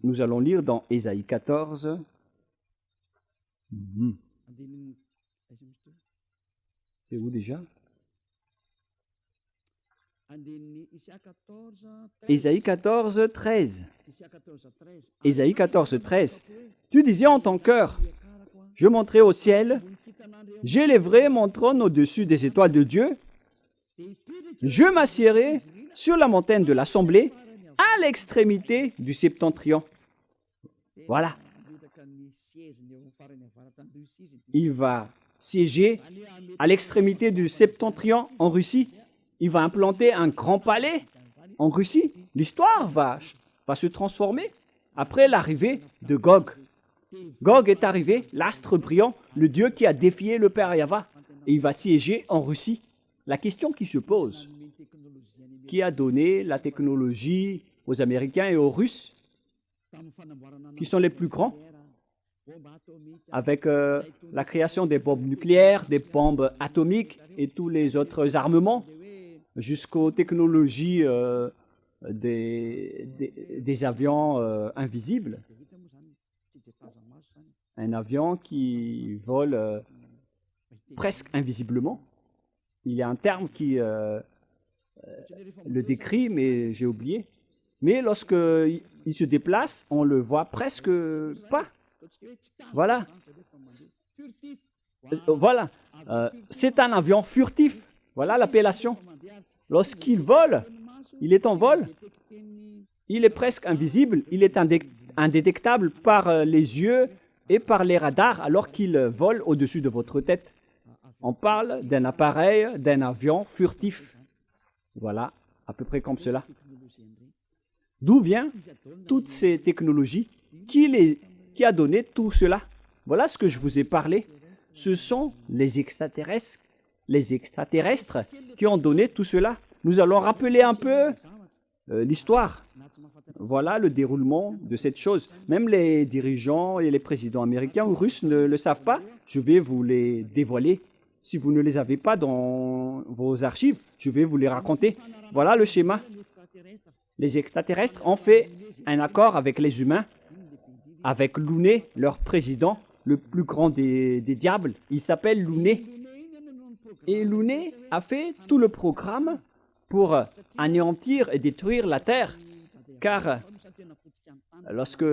nous allons lire dans Ésaïe 14. C'est où déjà? Ésaïe 14, 13. Ésaïe 14, 13. Tu disais en ton cœur, je monterai au ciel, j'élèverai mon trône au-dessus des étoiles de Dieu, je m'assiérai sur la montagne de l'assemblée, à l'extrémité du septentrion. Voilà. Il va siéger à l'extrémité du septentrion en Russie. Il va implanter un grand palais en Russie. L'histoire va se transformer après l'arrivée de Gog. Gog est arrivé, l'astre brillant, le dieu qui a défié le Père Yahva. Et il va siéger en Russie. La question qui se pose, qui a donné la technologie aux Américains et aux Russes, qui sont les plus grands, avec la création des bombes nucléaires, des bombes atomiques et tous les autres armements, jusqu'aux technologies des avions invisibles. Un avion qui vole presque invisiblement. Il y a un terme qui le décrit, mais j'ai oublié. Mais lorsqu'il se déplace, on le voit presque pas. Voilà. Voilà. C'est un avion furtif. Voilà l'appellation. Lorsqu'il vole, il est en vol. Il est presque invisible. Il est indétectable par les yeux et par les radars alors qu'il vole au-dessus de votre tête. On parle d'un appareil, d'un avion furtif. Voilà, à peu près comme cela. D'où viennent toutes ces technologies? Qui a donné tout cela? Voilà ce que je vous ai parlé. Ce sont les extraterrestres qui ont donné tout cela. Nous allons rappeler un peu l'histoire. Voilà le déroulement de cette chose. Même les dirigeants et les présidents américains ou russes ne le savent pas. Je vais vous les dévoiler. Si vous ne les avez pas dans vos archives, je vais vous les raconter. Voilà le schéma. Les extraterrestres ont fait un accord avec les humains, avec Louné, leur président, le plus grand des diables. Il s'appelle Louné. Et Louné a fait tout le programme pour anéantir et détruire la Terre. Car lorsque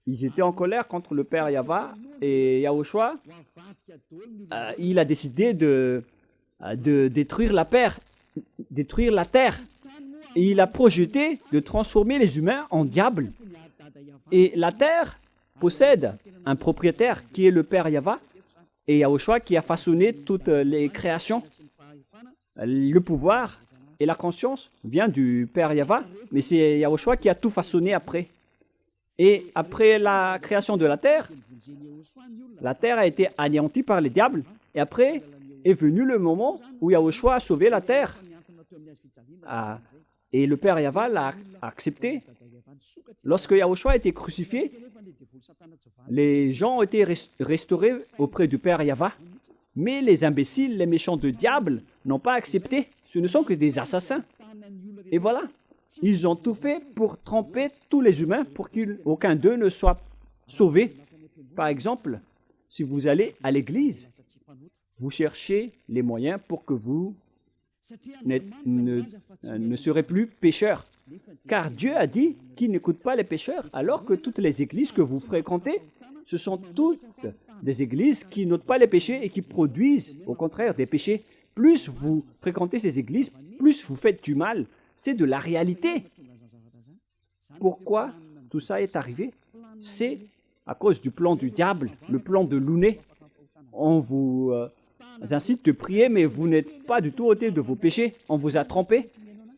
ils étaient en colère contre le père Yahva et Yahushua, il a décidé de détruire la terre. Et il a projeté de transformer les humains en diables. Et la terre possède un propriétaire qui est le père Yahva et Yahushua qui a façonné toutes les créations. Le pouvoir et la conscience vient du père Yahva, mais c'est Yahushua qui a tout façonné après. Et après la création de la terre a été anéantie par les diables. Et après est venu le moment où Yahushua a sauvé la terre. Et le père Yahva l'a accepté. Lorsque Yahushua a été crucifié, les gens ont été restaurés auprès du père Yahva. Mais les imbéciles, les méchants de diable n'ont pas accepté. Ce ne sont que des assassins. Et voilà. Ils ont tout fait pour tromper tous les humains pour qu'aucun d'eux ne soit sauvé. Par exemple, si vous allez à l'église, vous cherchez les moyens pour que vous ne serez plus pécheurs. Car Dieu a dit qu'il n'écoute pas les pécheurs, alors que toutes les églises que vous fréquentez, ce sont toutes des églises qui n'ôtent pas les péchés et qui produisent, au contraire, des péchés. Plus vous fréquentez ces églises, plus vous faites du mal. C'est de la réalité. Pourquoi tout ça est arrivé? C'est à cause du plan du diable, le plan de Louné. On vous incite de prier, mais vous n'êtes pas du tout ôté de vos péchés. On vous a trompé.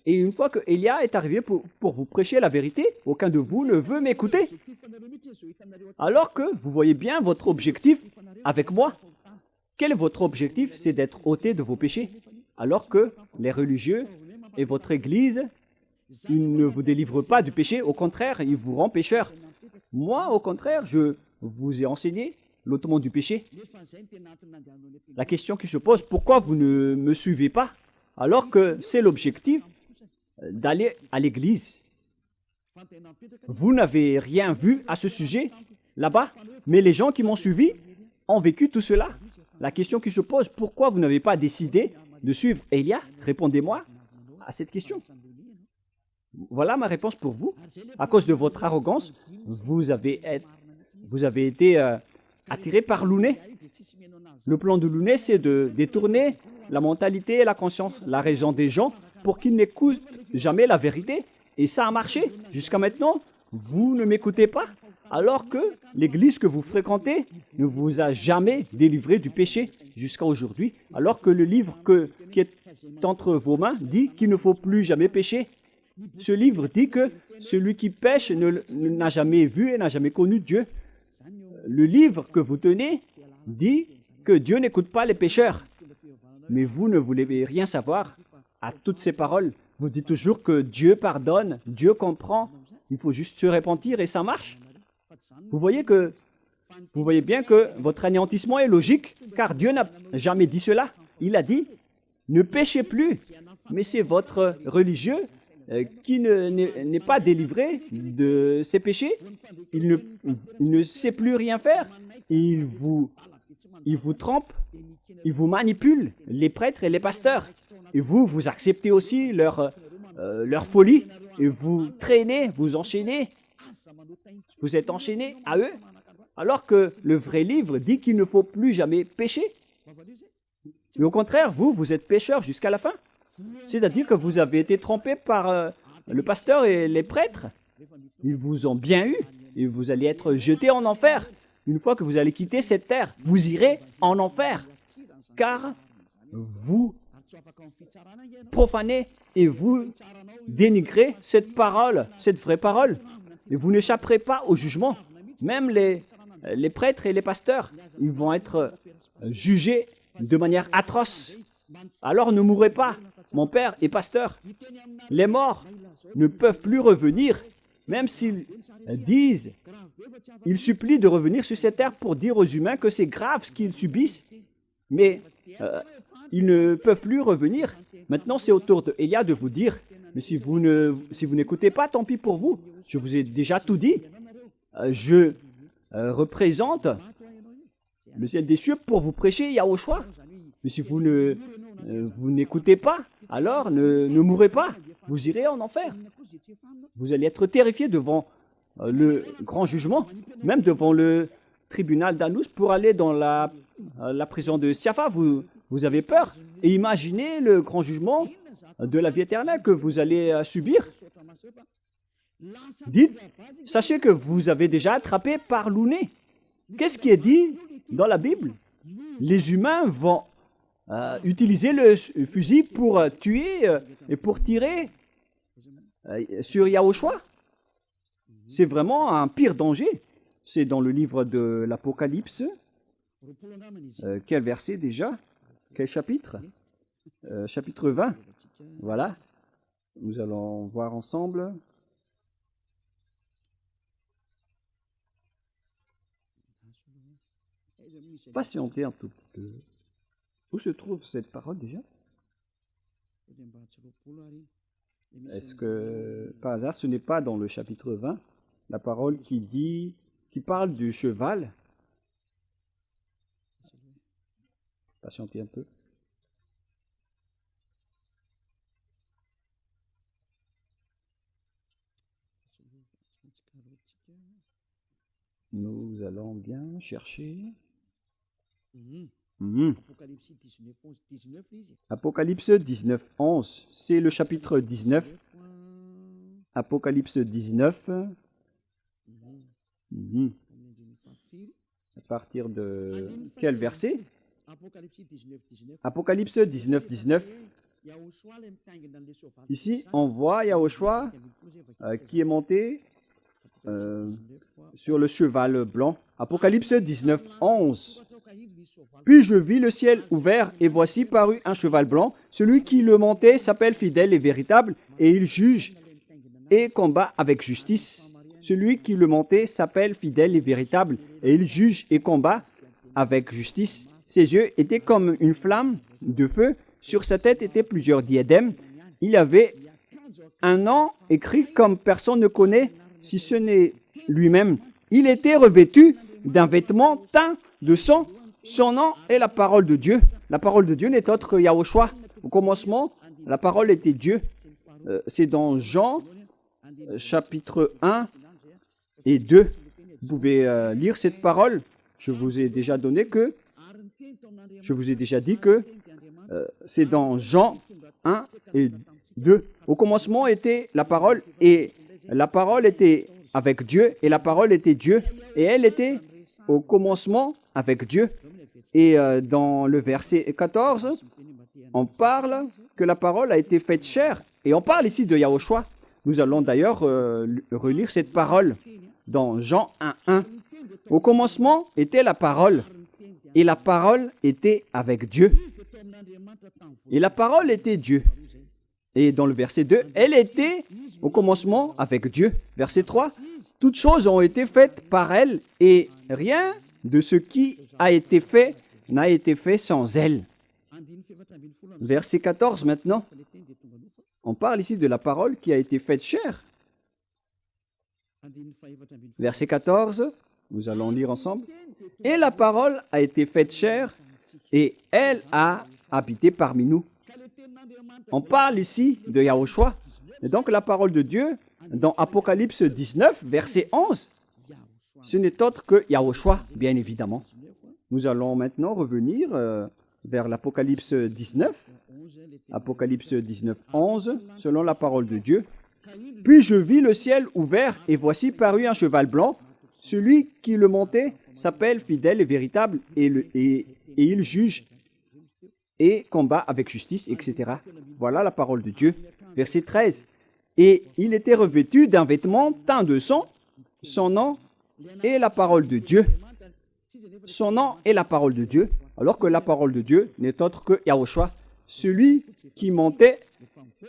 Et une fois que Elia est arrivé pour vous prêcher la vérité, aucun de vous ne veut m'écouter. Alors que vous voyez bien votre objectif avec moi. Quel est votre objectif? C'est d'être ôté de vos péchés. Alors que les religieux et votre Église, ils ne vous délivrent pas du péché. Au contraire, ils vous rendent pécheurs. Moi, au contraire, je vous ai enseigné l'ôtement du péché. La question qui se pose, pourquoi vous ne me suivez pas alors que c'est l'objectif d'aller à l'église? Vous n'avez rien vu à ce sujet là-bas, mais les gens qui m'ont suivi ont vécu tout cela. La question qui se pose, pourquoi vous n'avez pas décidé de suivre Elia? Répondez-moi à cette question. Voilà ma réponse pour vous. À cause de votre arrogance, vous avez été attiré par Louné. Le plan de Louné, c'est de détourner la mentalité et la conscience, la raison des gens pour qu'ils n'écoutent jamais la vérité. Et ça a marché. Jusqu'à maintenant, vous ne m'écoutez pas, alors que l'église que vous fréquentez ne vous a jamais délivré du péché jusqu'à aujourd'hui, alors que le livre qui est entre vos mains dit qu'il ne faut plus jamais pécher. Ce livre dit que celui qui pêche n'a jamais vu et n'a jamais connu Dieu. Le livre que vous tenez dit que Dieu n'écoute pas les pécheurs. Mais vous ne voulez rien savoir à toutes ces paroles. Vous dites toujours que Dieu pardonne, Dieu comprend, il faut juste se repentir et ça marche. Vous voyez bien que votre anéantissement est logique, car Dieu n'a jamais dit cela. Il a dit, ne péchez plus. Mais c'est votre religieux qui n'est pas délivré de ses péchés. Il ne sait plus rien faire. Il vous trompe, il vous manipule, les prêtres et les pasteurs. Et vous acceptez aussi leur folie. Et vous traînez, vous enchaînez. Vous êtes enchaînés à eux. Alors que le vrai livre dit qu'il ne faut plus jamais pécher. Mais au contraire, vous êtes pécheurs jusqu'à la fin. C'est-à-dire que vous avez été trompés par le pasteur et les prêtres. Ils vous ont bien eu et vous allez être jetés en enfer. Une fois que vous allez quitter cette terre, vous irez en enfer. Car vous profanez et vous dénigrez cette parole, cette vraie parole. Et vous n'échapperez pas au jugement. Même les prêtres et les pasteurs, ils vont être jugés de manière atroce. alors ne mourrez pas. Mon père est pasteur. Les morts ne peuvent plus revenir, même s'ils disent, ils supplient de revenir sur cette terre pour dire aux humains que c'est grave ce qu'ils subissent, mais ils ne peuvent plus revenir. Maintenant, c'est au tour de Élia de vous dire, mais si vous n'écoutez pas, tant pis pour vous. Je vous ai déjà tout dit. Je représente le ciel des cieux pour vous prêcher Yahushua. Mais si vous n'écoutez pas, alors ne mourrez pas. Vous irez en enfer. Vous allez être terrifiés devant le grand jugement, même devant le tribunal d'Anous pour aller dans la prison de Siafa. Vous avez peur. Et imaginez le grand jugement de la vie éternelle que vous allez subir. Dites, sachez que vous avez déjà attrapé par l'ouné. Qu'est-ce qui est dit dans la Bible? Les humains vont utiliser le fusil pour tuer et pour tirer sur Yahushua. C'est vraiment un pire danger. C'est dans le livre de l'Apocalypse. Quel verset déjà? Quel chapitre? Chapitre 20. Voilà. Nous allons voir ensemble. Patientez un tout petit peu. Où se trouve cette parole déjà? Est-ce que, par hasard, ce n'est pas dans le chapitre 20, la parole qui parle du cheval? Patientez un peu. Nous allons bien chercher. Apocalypse 19, 11. C'est le chapitre 19. Apocalypse 19. À partir de quel verset? Apocalypse 19, 19. Ici, on voit Yahushua qui est monté sur le cheval blanc. Apocalypse 19, 11. Puis je vis le ciel ouvert, et voici parut un cheval blanc. Celui qui le montait s'appelle fidèle et véritable, et il juge et combat avec justice. Celui qui le montait s'appelle fidèle et véritable, et il juge et combat avec justice. Ses yeux étaient comme une flamme de feu. Sur sa tête étaient plusieurs diadèmes. Il avait un nom écrit comme personne ne connaît, si ce n'est lui-même. Il était revêtu d'un vêtement teint de sang. Son nom est la parole de Dieu. La parole de Dieu n'est autre que Yahushua. Au commencement, la parole était Dieu. C'est dans Jean, chapitre 1 et 2. Vous pouvez lire cette parole. Je vous ai déjà dit que c'est dans Jean 1 et 2. Au commencement était la parole, et la parole était avec Dieu, et la parole était Dieu, et elle était au commencement avec Dieu. Et dans le verset 14, on parle que la parole a été faite chair, et on parle ici de Yahushua. Nous allons d'ailleurs relire cette parole dans Jean 1:1. Au commencement était la parole, et la parole était avec Dieu. Et la parole était Dieu. Et dans le verset 2, elle était au commencement avec Dieu. Verset 3, toutes choses ont été faites par elle, et rien de ce qui a été fait n'a été fait sans elle. Verset 14 maintenant. On parle ici de la parole qui a été faite chair. Verset 14, nous allons lire ensemble. Et la parole a été faite chair, et elle a habité parmi nous. On parle ici de Yahushua. Et donc la parole de Dieu, dans Apocalypse 19, verset 11, ce n'est autre que Yahushua, bien évidemment. Nous allons maintenant revenir vers l'Apocalypse 19. Apocalypse 19, 11, selon la parole de Dieu. Puis je vis le ciel ouvert, et voici parut un cheval blanc. Celui qui le montait s'appelle fidèle et véritable, et il juge et combat avec justice, etc. Voilà la parole de Dieu. Verset 13. Et il était revêtu d'un vêtement teint de sang. Son nom est la parole de Dieu. Son nom est la parole de Dieu, alors que la parole de Dieu n'est autre que Yahushua. celui qui montait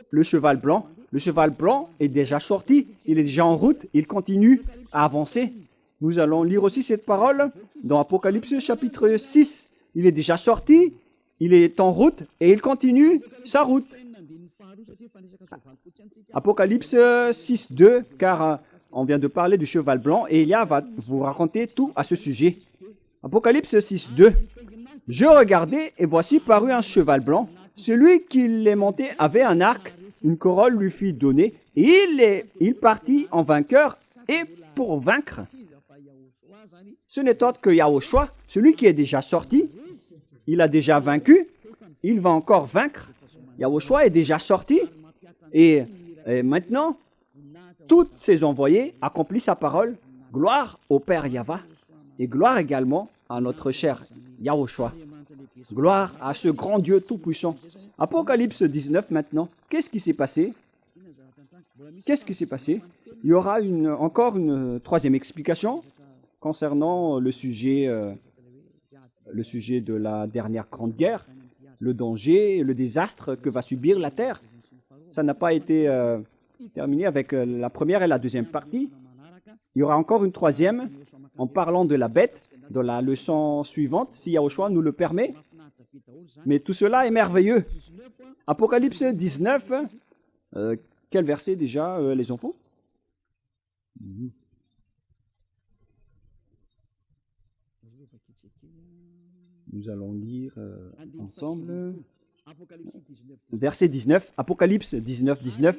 le cheval blanc. Le cheval blanc est déjà sorti, il est déjà en route, il continue à avancer. Nous allons lire aussi cette parole dans Apocalypse chapitre 6. Il est déjà sorti, il est en route et il continue sa route. Apocalypse 6, 2, car on vient de parler du cheval blanc et Élia va vous raconter tout à ce sujet. Apocalypse 6, 2. Je regardais et voici parut un cheval blanc. Celui qui les montait avait un arc, une corolle lui fut donnée et il partit en vainqueur et pour vaincre. Ce n'est autre que Yahushua, celui qui est déjà sorti. Il a déjà vaincu, il va encore vaincre. Yahushua est déjà sorti et maintenant, tous ses envoyés accomplissent sa parole. Gloire au Père Yahva et gloire également à notre cher Yahushua. Gloire à ce grand Dieu tout-puissant. Apocalypse 19 maintenant. Qu'est-ce qui s'est passé? Qu'est-ce qui s'est passé? Il y aura encore une troisième explication concernant le sujet de la dernière grande guerre, le danger, le désastre que va subir la terre. Ça n'a pas été terminé avec la première et la deuxième partie. Il y aura encore une troisième en parlant de la bête dans la leçon suivante, si Yahushua nous le permet. Mais tout cela est merveilleux. Apocalypse 19, quel verset déjà, les enfants? Nous allons lire ensemble. Verset 19, Apocalypse 19, 19.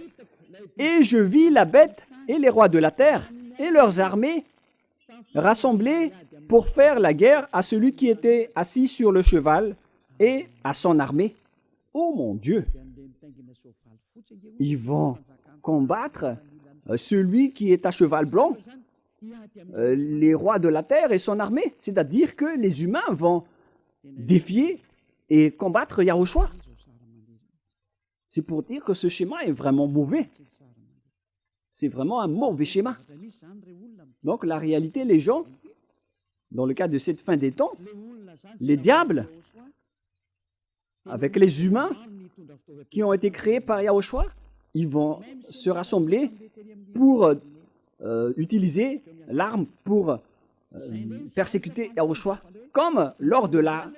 Et je vis la bête et les rois de la terre et leurs armées rassemblés pour faire la guerre à celui qui était assis sur le cheval et à son armée. Oh mon Dieu! Ils vont combattre celui qui est à cheval blanc, les rois de la terre et son armée. C'est-à-dire que les humains vont défier et combattre Yahushua. C'est pour dire que ce schéma est vraiment mauvais. C'est vraiment un mauvais schéma. Donc la réalité, les gens, dans le cas de cette fin des temps, les diables, avec les humains qui ont été créés par Yahushua, ils vont se rassembler pour utiliser l'arme pour persécuter Yahushua, comme lors de la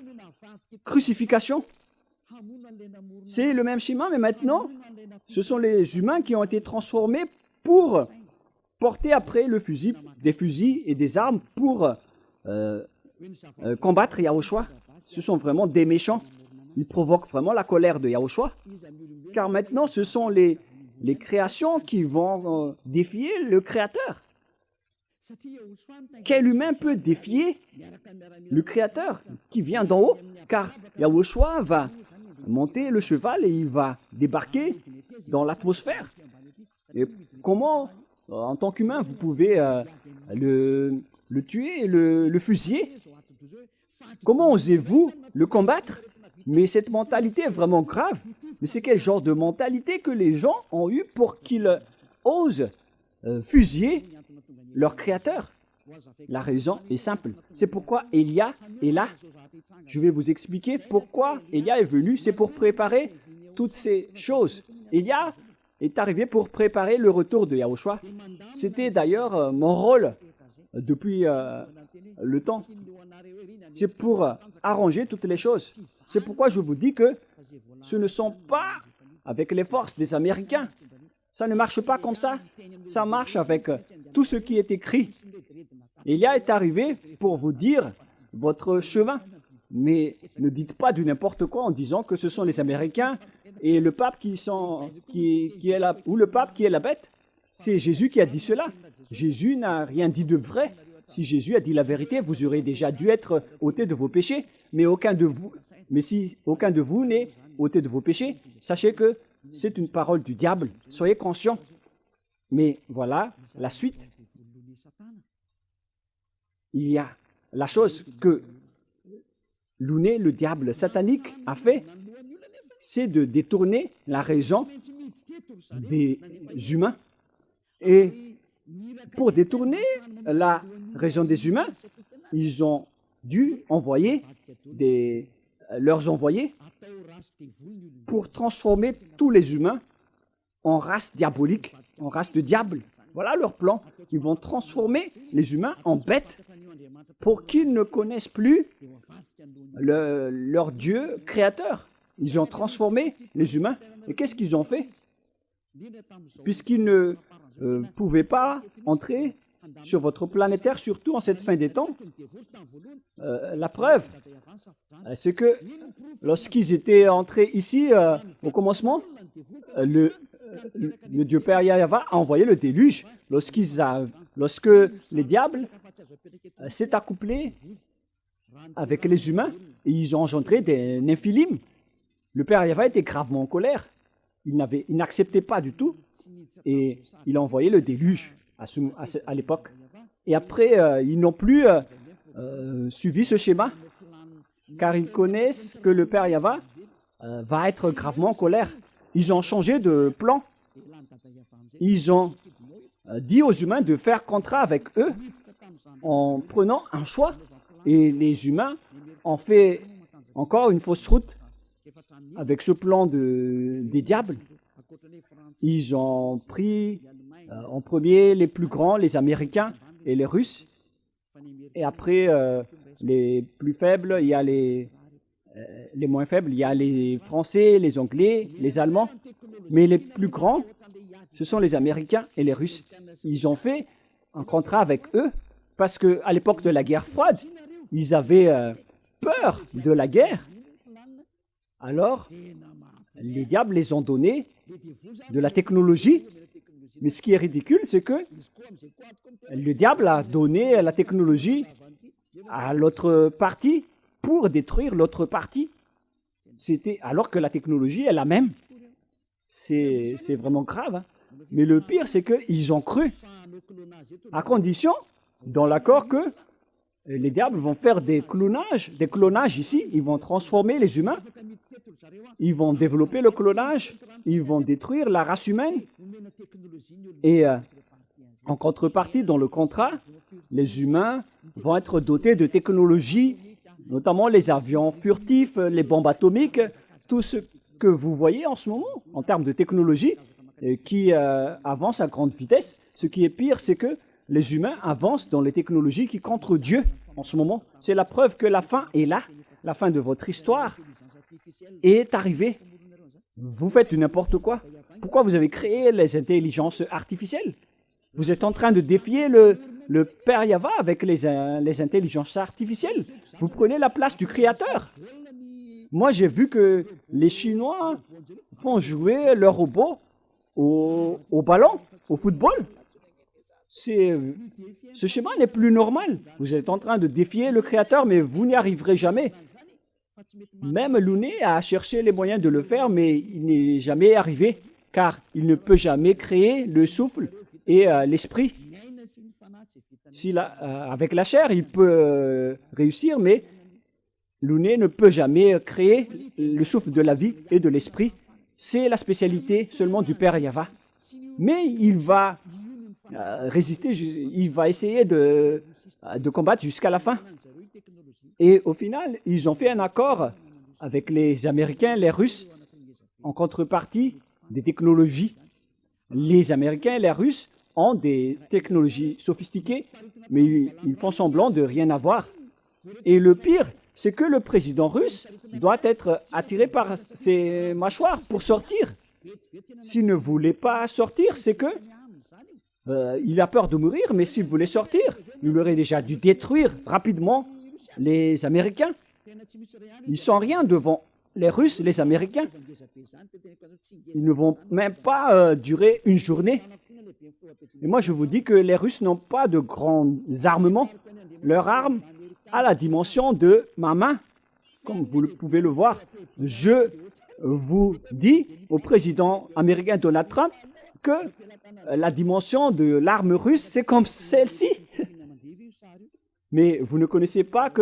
crucifixion. C'est le même schéma, mais maintenant, ce sont les humains qui ont été transformés pour porter après le fusil, des fusils et des armes pour combattre Yahushua. Ce sont vraiment des méchants. Ils provoquent vraiment la colère de Yahushua. Car maintenant, ce sont les créations qui vont défier le Créateur. Quel humain peut défier le Créateur qui vient d'en haut? Car Yahushua va monter le cheval et il va débarquer dans l'atmosphère. Et comment, en tant qu'humain, vous pouvez le tuer, le fusiller? Comment osez-vous le combattre? Mais cette mentalité est vraiment grave. Mais c'est quel genre de mentalité que les gens ont eu pour qu'ils osent fusiller leur créateur? La raison est simple. C'est pourquoi Élia est là. Je vais vous expliquer pourquoi Élia est venu. C'est pour préparer toutes ces choses. Élia est arrivé pour préparer le retour de Yahushua. C'était d'ailleurs mon rôle depuis le temps. C'est pour arranger toutes les choses. C'est pourquoi je vous dis que ce ne sont pas avec les forces des Américains. Ça ne marche pas comme ça. Ça marche avec tout ce qui est écrit. Élia est arrivé pour vous dire votre chemin. Mais ne dites pas du n'importe quoi en disant que ce sont les Américains et le pape qui est là, ou le pape qui est la bête. C'est Jésus qui a dit cela. Jésus n'a rien dit de vrai. Si Jésus a dit la vérité, vous aurez déjà dû être ôté de vos péchés. Mais si aucun de vous n'est ôté de vos péchés, sachez que c'est une parole du diable. Soyez conscients. Mais voilà la suite. Il y a la chose que Louné, le diable satanique, a fait, c'est de détourner la raison des humains. Et pour détourner la raison des humains, ils ont dû envoyer leurs envoyés pour transformer tous les humains en race diabolique, en race de diable. Voilà leur plan. Ils vont transformer les humains en bêtes pour qu'ils ne connaissent plus leur Dieu créateur. Ils ont transformé les humains. Et qu'est-ce qu'ils ont fait? Puisqu'ils ne pouvaient pas entrer sur votre planète Terre, surtout en cette fin des temps. La preuve, c'est que lorsqu'ils étaient entrés ici, au commencement, le Dieu Père Yahvé a envoyé le déluge. Lorsque les diables s'est accouplé avec les humains, et ils ont engendré des Néphilim. Le Père Yahvé était gravement en colère. Il n'acceptait pas du tout, et il a envoyé le déluge à l'époque. Et après, ils n'ont plus suivi ce schéma, car ils connaissent que le Père Yahvé va être gravement en colère. Ils ont changé de plan. Ils ont dit aux humains de faire contrat avec eux en prenant un choix. Et les humains ont fait encore une fausse route avec ce plan des diables. Ils ont pris en premier les plus grands, les Américains et les Russes. Et après, les plus faibles, il y a les moins faibles, il y a les Français, les Anglais, les Allemands. Mais les plus grands, ce sont les Américains et les Russes. Ils ont fait un contrat avec eux parce qu'à l'époque de la guerre froide, ils avaient peur de la guerre. Alors, les diables les ont donné de la technologie. Mais ce qui est ridicule, c'est que le diable a donné la technologie à l'autre partie pour détruire l'autre partie. Alors que la technologie est la même. C'est vraiment grave. Hein. Mais le pire, c'est qu'ils ont cru, à condition, dans l'accord, que les diables vont faire des clonages ici. Ils vont transformer les humains. Ils vont développer le clonage. Ils vont détruire la race humaine. Et en contrepartie, dans le contrat, les humains vont être dotés de technologies, notamment les avions furtifs, les bombes atomiques, tout ce que vous voyez en ce moment en termes de technologie qui avance à grande vitesse. Ce qui est pire, c'est que les humains avancent dans les technologies qui contre Dieu en ce moment. C'est la preuve que la fin est là. La fin de votre histoire est arrivée. Vous faites du n'importe quoi. Pourquoi vous avez créé les intelligences artificielles? Vous êtes en train de défier le Père Yahvé avec les intelligences artificielles. Vous prenez la place du Créateur. Moi, j'ai vu que les Chinois font jouer leurs robots au ballon, au football. Ce schéma n'est plus normal. Vous êtes en train de défier le Créateur, mais vous n'y arriverez jamais. Même Lounet a cherché les moyens de le faire, mais il n'est jamais arrivé, car il ne peut jamais créer le souffle et l'esprit. Avec la chair, il peut réussir, mais Lounet ne peut jamais créer le souffle de la vie et de l'esprit. C'est la spécialité seulement du Père Yahvé. Mais il va résister, il va essayer de combattre jusqu'à la fin. Et au final, ils ont fait un accord avec les Américains, les Russes, en contrepartie des technologies. Les Américains et les Russes ont des technologies sophistiquées, mais ils font semblant de rien avoir. Et le pire, c'est que le président russe doit être attiré par ses mâchoires pour sortir. S'il ne voulait pas sortir, c'est que il a peur de mourir, mais s'il voulait sortir, il aurait déjà dû détruire rapidement les Américains. Ils ne sont rien devant les Russes, les Américains. Ils ne vont même pas durer une journée. Et moi, je vous dis que les Russes n'ont pas de grands armements. Leur arme a la dimension de ma main, comme vous pouvez le voir. Je vous dis au président américain Donald Trump que la dimension de l'arme russe, c'est comme celle-ci. Mais vous ne connaissez pas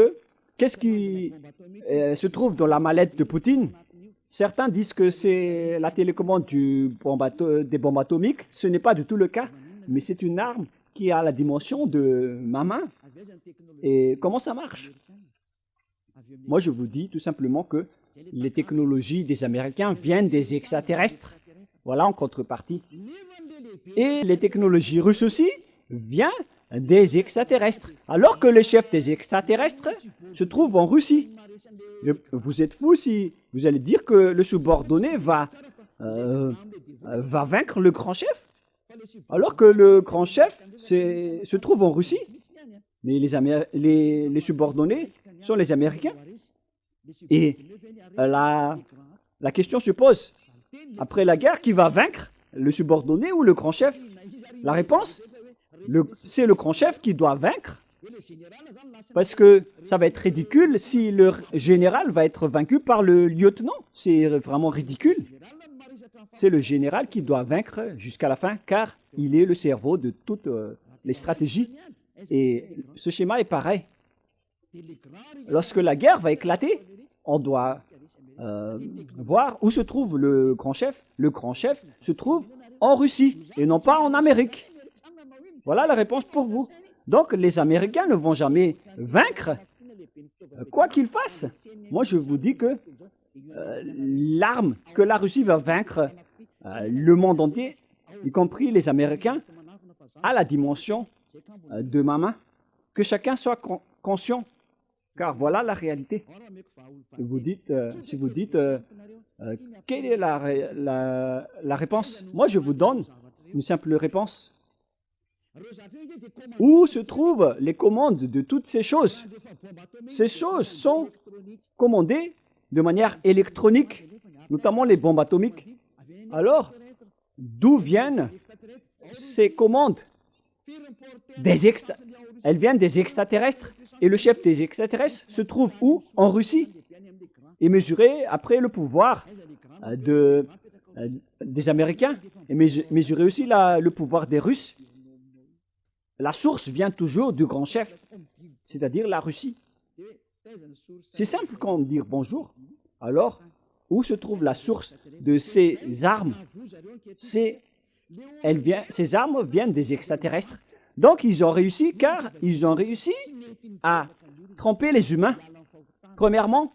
qu'est-ce qui se trouve dans la mallette de Poutine. Certains disent que c'est la télécommande des bombes atomiques. Ce n'est pas du tout le cas, mais c'est une arme qui a la dimension de ma main. Et comment ça marche? Moi, je vous dis tout simplement que les technologies des Américains viennent des extraterrestres. Voilà en contrepartie. Et les technologies russes aussi viennent des extraterrestres. Alors que le chef des extraterrestres se trouve en Russie. Vous êtes fou si vous allez dire que le subordonné va vaincre le grand chef. Alors que le grand chef se trouve en Russie. Mais les subordonnés sont les Américains. Et la question se pose, après la guerre, qui va vaincre, le subordonné ou le grand chef? La réponse, c'est le grand chef qui doit vaincre, parce que ça va être ridicule si le général va être vaincu par le lieutenant. C'est vraiment ridicule. C'est le général qui doit vaincre jusqu'à la fin, car il est le cerveau de toutes les stratégies. Et ce schéma est pareil. Lorsque la guerre va éclater, on doit voir où se trouve le grand chef. Le grand chef se trouve en Russie et non pas en Amérique. Voilà la réponse pour vous. Donc, les Américains ne vont jamais vaincre, quoi qu'ils fassent. Moi, je vous dis que l'arme que la Russie va vaincre le monde entier, y compris les Américains, a la dimension de ma main. Que chacun soit conscient, car voilà la réalité. Si vous dites, quelle est la réponse? Moi, je vous donne une simple réponse. Où se trouvent les commandes de toutes ces choses? Ces choses sont commandées de manière électronique, notamment les bombes atomiques. Alors, d'où viennent ces commandes? Elles viennent des extraterrestres. Et le chef des extraterrestres se trouve où? En Russie. Et mesurer après le pouvoir des Américains. Et mesurer aussi le pouvoir des Russes. La source vient toujours du grand chef, c'est-à-dire la Russie. C'est simple comme dire bonjour. Alors, où se trouve la source de ces armes? Ces armes viennent des extraterrestres. Donc, ils ont réussi, car ils ont réussi à tromper les humains. Premièrement,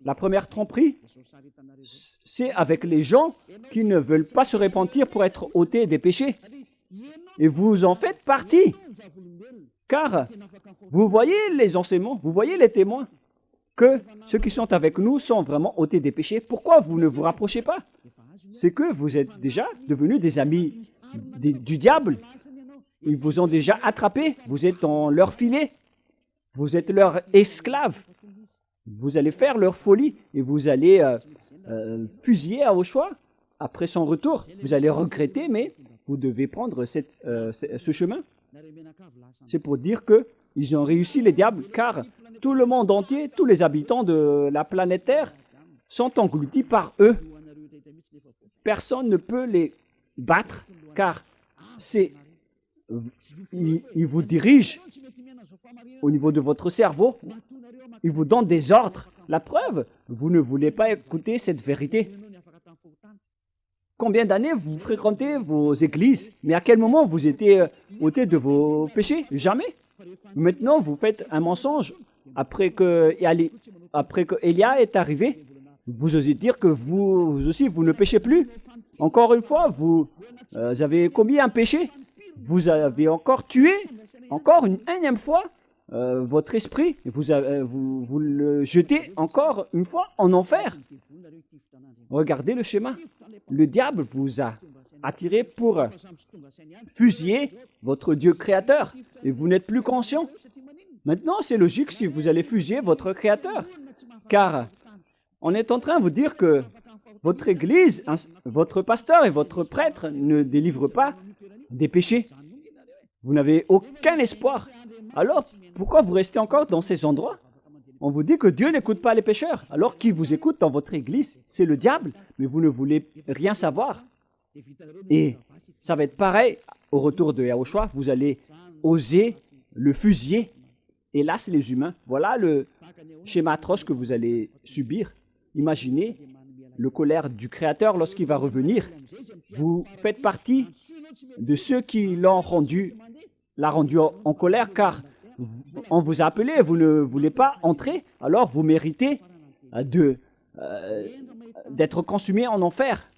la première tromperie, c'est avec les gens qui ne veulent pas se repentir pour être ôtés des péchés. Et vous en faites partie, car vous voyez les enseignements, vous voyez les témoins, que ceux qui sont avec nous sont vraiment ôtés des péchés. Pourquoi vous ne vous rapprochez pas? C'est que vous êtes déjà devenus des amis du diable. Ils vous ont déjà attrapés, vous êtes dans leur filet, vous êtes leurs esclaves. Vous allez faire leur folie et vous allez fusiller à Yahushua. Après son retour, vous allez regretter, mais vous devez prendre ce chemin. C'est pour dire qu'ils ont réussi les diables, car tout le monde entier, tous les habitants de la planète Terre sont engloutis par eux. Personne ne peut les battre, car ils vous dirigent au niveau de votre cerveau. Ils vous donnent des ordres. La preuve, vous ne voulez pas écouter cette vérité. Combien d'années vous fréquentez vos églises? Mais à quel moment vous étiez ôté de vos péchés? Jamais. Maintenant, vous faites un mensonge. Après que Élia est arrivé, vous osez dire que vous aussi, vous ne péchez plus. Encore une fois, vous avez commis un péché. Vous avez encore tué, encore une énième fois, votre esprit. Vous le jetez encore une fois en enfer. Regardez le schéma. Le diable vous a attiré pour fusiller votre Dieu créateur et vous n'êtes plus conscient. Maintenant, c'est logique si vous allez fusiller votre créateur, car on est en train de vous dire que votre église, votre pasteur et votre prêtre ne délivrent pas des péchés. Vous n'avez aucun espoir. Alors, pourquoi vous restez encore dans ces endroits? On vous dit que Dieu n'écoute pas les pécheurs. Alors, qui vous écoute dans votre église? C'est le diable, mais vous ne voulez rien savoir. Et ça va être pareil au retour de Yahushua. Vous allez oser le fusiller. Et là, c'est les humains. Voilà le schéma atroce que vous allez subir. Imaginez le colère du Créateur lorsqu'il va revenir. Vous faites partie de ceux qui l'a rendu en colère, car on vous a appelé et vous ne voulez pas entrer, alors vous méritez d'être consumé en enfer.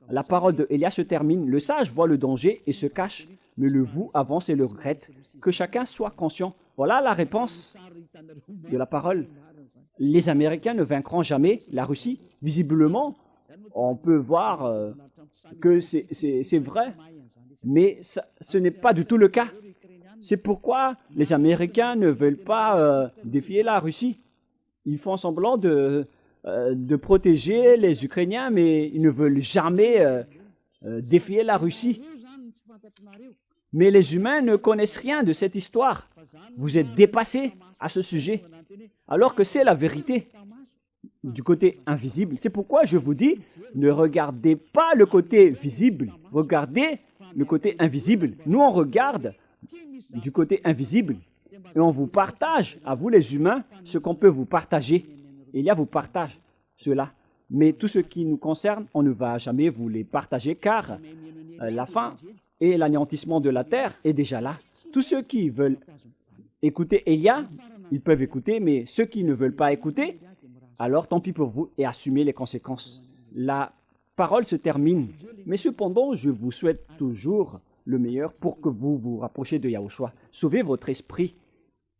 La parole de Élia se termine. Le sage voit le danger et se cache, mais le vous avance et le regrette. Que chacun soit conscient. Voilà la réponse de la parole. Les Américains ne vaincront jamais la Russie. Visiblement, on peut voir que c'est vrai, mais ce n'est pas du tout le cas. C'est pourquoi les Américains ne veulent pas défier la Russie. Ils font semblant de protéger les Ukrainiens, mais ils ne veulent jamais défier la Russie. Mais les humains ne connaissent rien de cette histoire. Vous êtes dépassés à ce sujet, alors que c'est la vérité du côté invisible. C'est pourquoi je vous dis, ne regardez pas le côté visible, regardez le côté invisible. Nous, on regarde du côté invisible et on vous partage, à vous les humains, ce qu'on peut vous partager. Élia vous partage cela. Mais tout ce qui nous concerne, on ne va jamais vous les partager car la fin et l'anéantissement de la terre est déjà là. Tous ceux qui veulent écouter Élia, ils peuvent écouter, mais ceux qui ne veulent pas écouter, alors tant pis pour vous et assumez les conséquences. La parole se termine, mais cependant, je vous souhaite toujours le meilleur pour que vous vous rapprochiez de Yahushua. Sauvez votre esprit,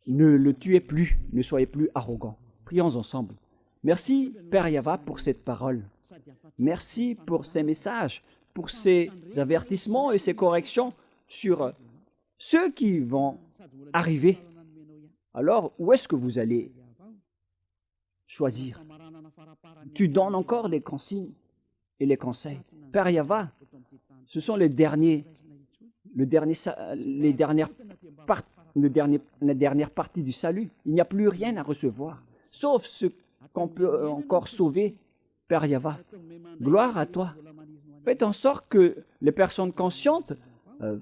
ne le tuez plus, ne soyez plus arrogant. Prions ensemble. Merci, Père Yahva, pour cette parole. Merci pour ces messages, pour ces avertissements et ces corrections sur ceux qui vont arriver. Alors, où est-ce que vous allez choisir? Tu donnes encore les consignes et les conseils. Père Yahva, ce sont la dernière partie du salut. Il n'y a plus rien à recevoir, sauf ce qu'on peut encore sauver, Père Yahva. Gloire à toi. Faites en sorte que les personnes conscientes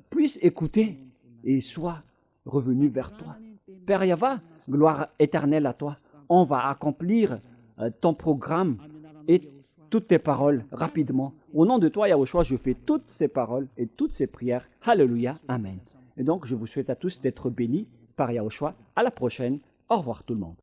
puissent écouter et soient revenues vers toi. Père Yahva, gloire éternelle à toi. On va accomplir ton programme et toutes tes paroles rapidement. Au nom de toi, Yahushua, je fais toutes ces paroles et toutes ces prières. Alléluia. Amen. Et donc, je vous souhaite à tous d'être bénis par Yahushua. À la prochaine. Au revoir tout le monde.